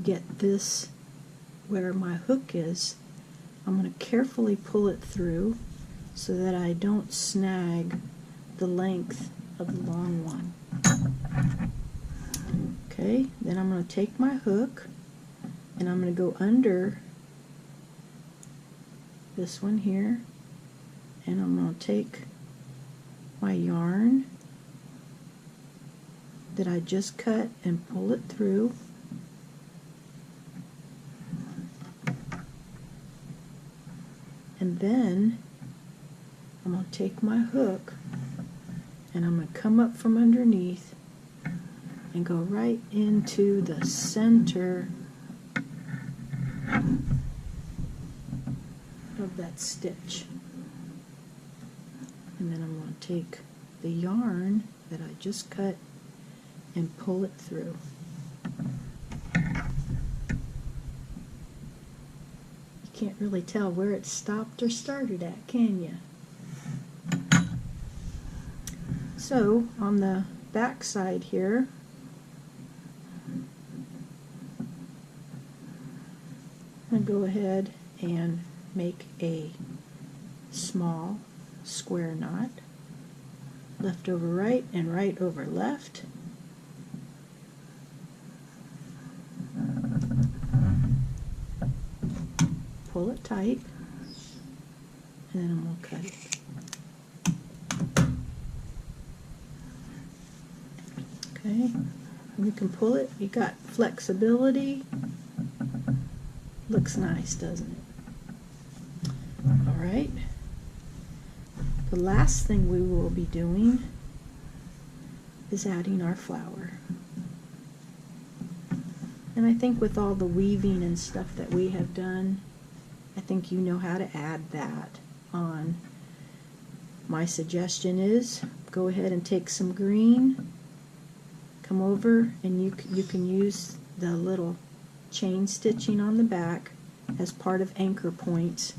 get this where my hook is. I'm going to carefully pull it through so that I don't snag the length of the long one. Okay, then I'm going to take my hook and I'm going to go under this one here, and I'm going to take my yarn that I just cut and pull it through. And then I'm going to take my hook and I'm going to come up from underneath and go right into the center of that stitch. And then I'm going to take the yarn that I just cut and pull it through. You can't really tell where it stopped or started at, can you? So on the back side here, I'm going to go ahead and make a small square knot, left over right and right over left. Pull it tight, and then I'm going to cut it. Okay, and you can pull it, you got flexibility. Looks nice, doesn't it? Alright, the last thing we will be doing is adding our flower. And I think with all the weaving and stuff that we have done, I think you know how to add that on. My suggestion is go ahead and take some green, come over, and you can use the little chain stitching on the back as part of anchor points,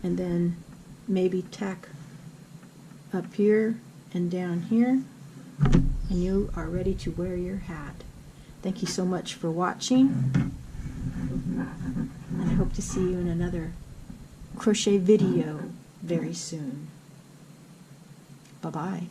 and then maybe tack up here and down here, and you are ready to wear your hat. Thank you so much for watching, and I hope to see you in another crochet video very soon. Bye-bye.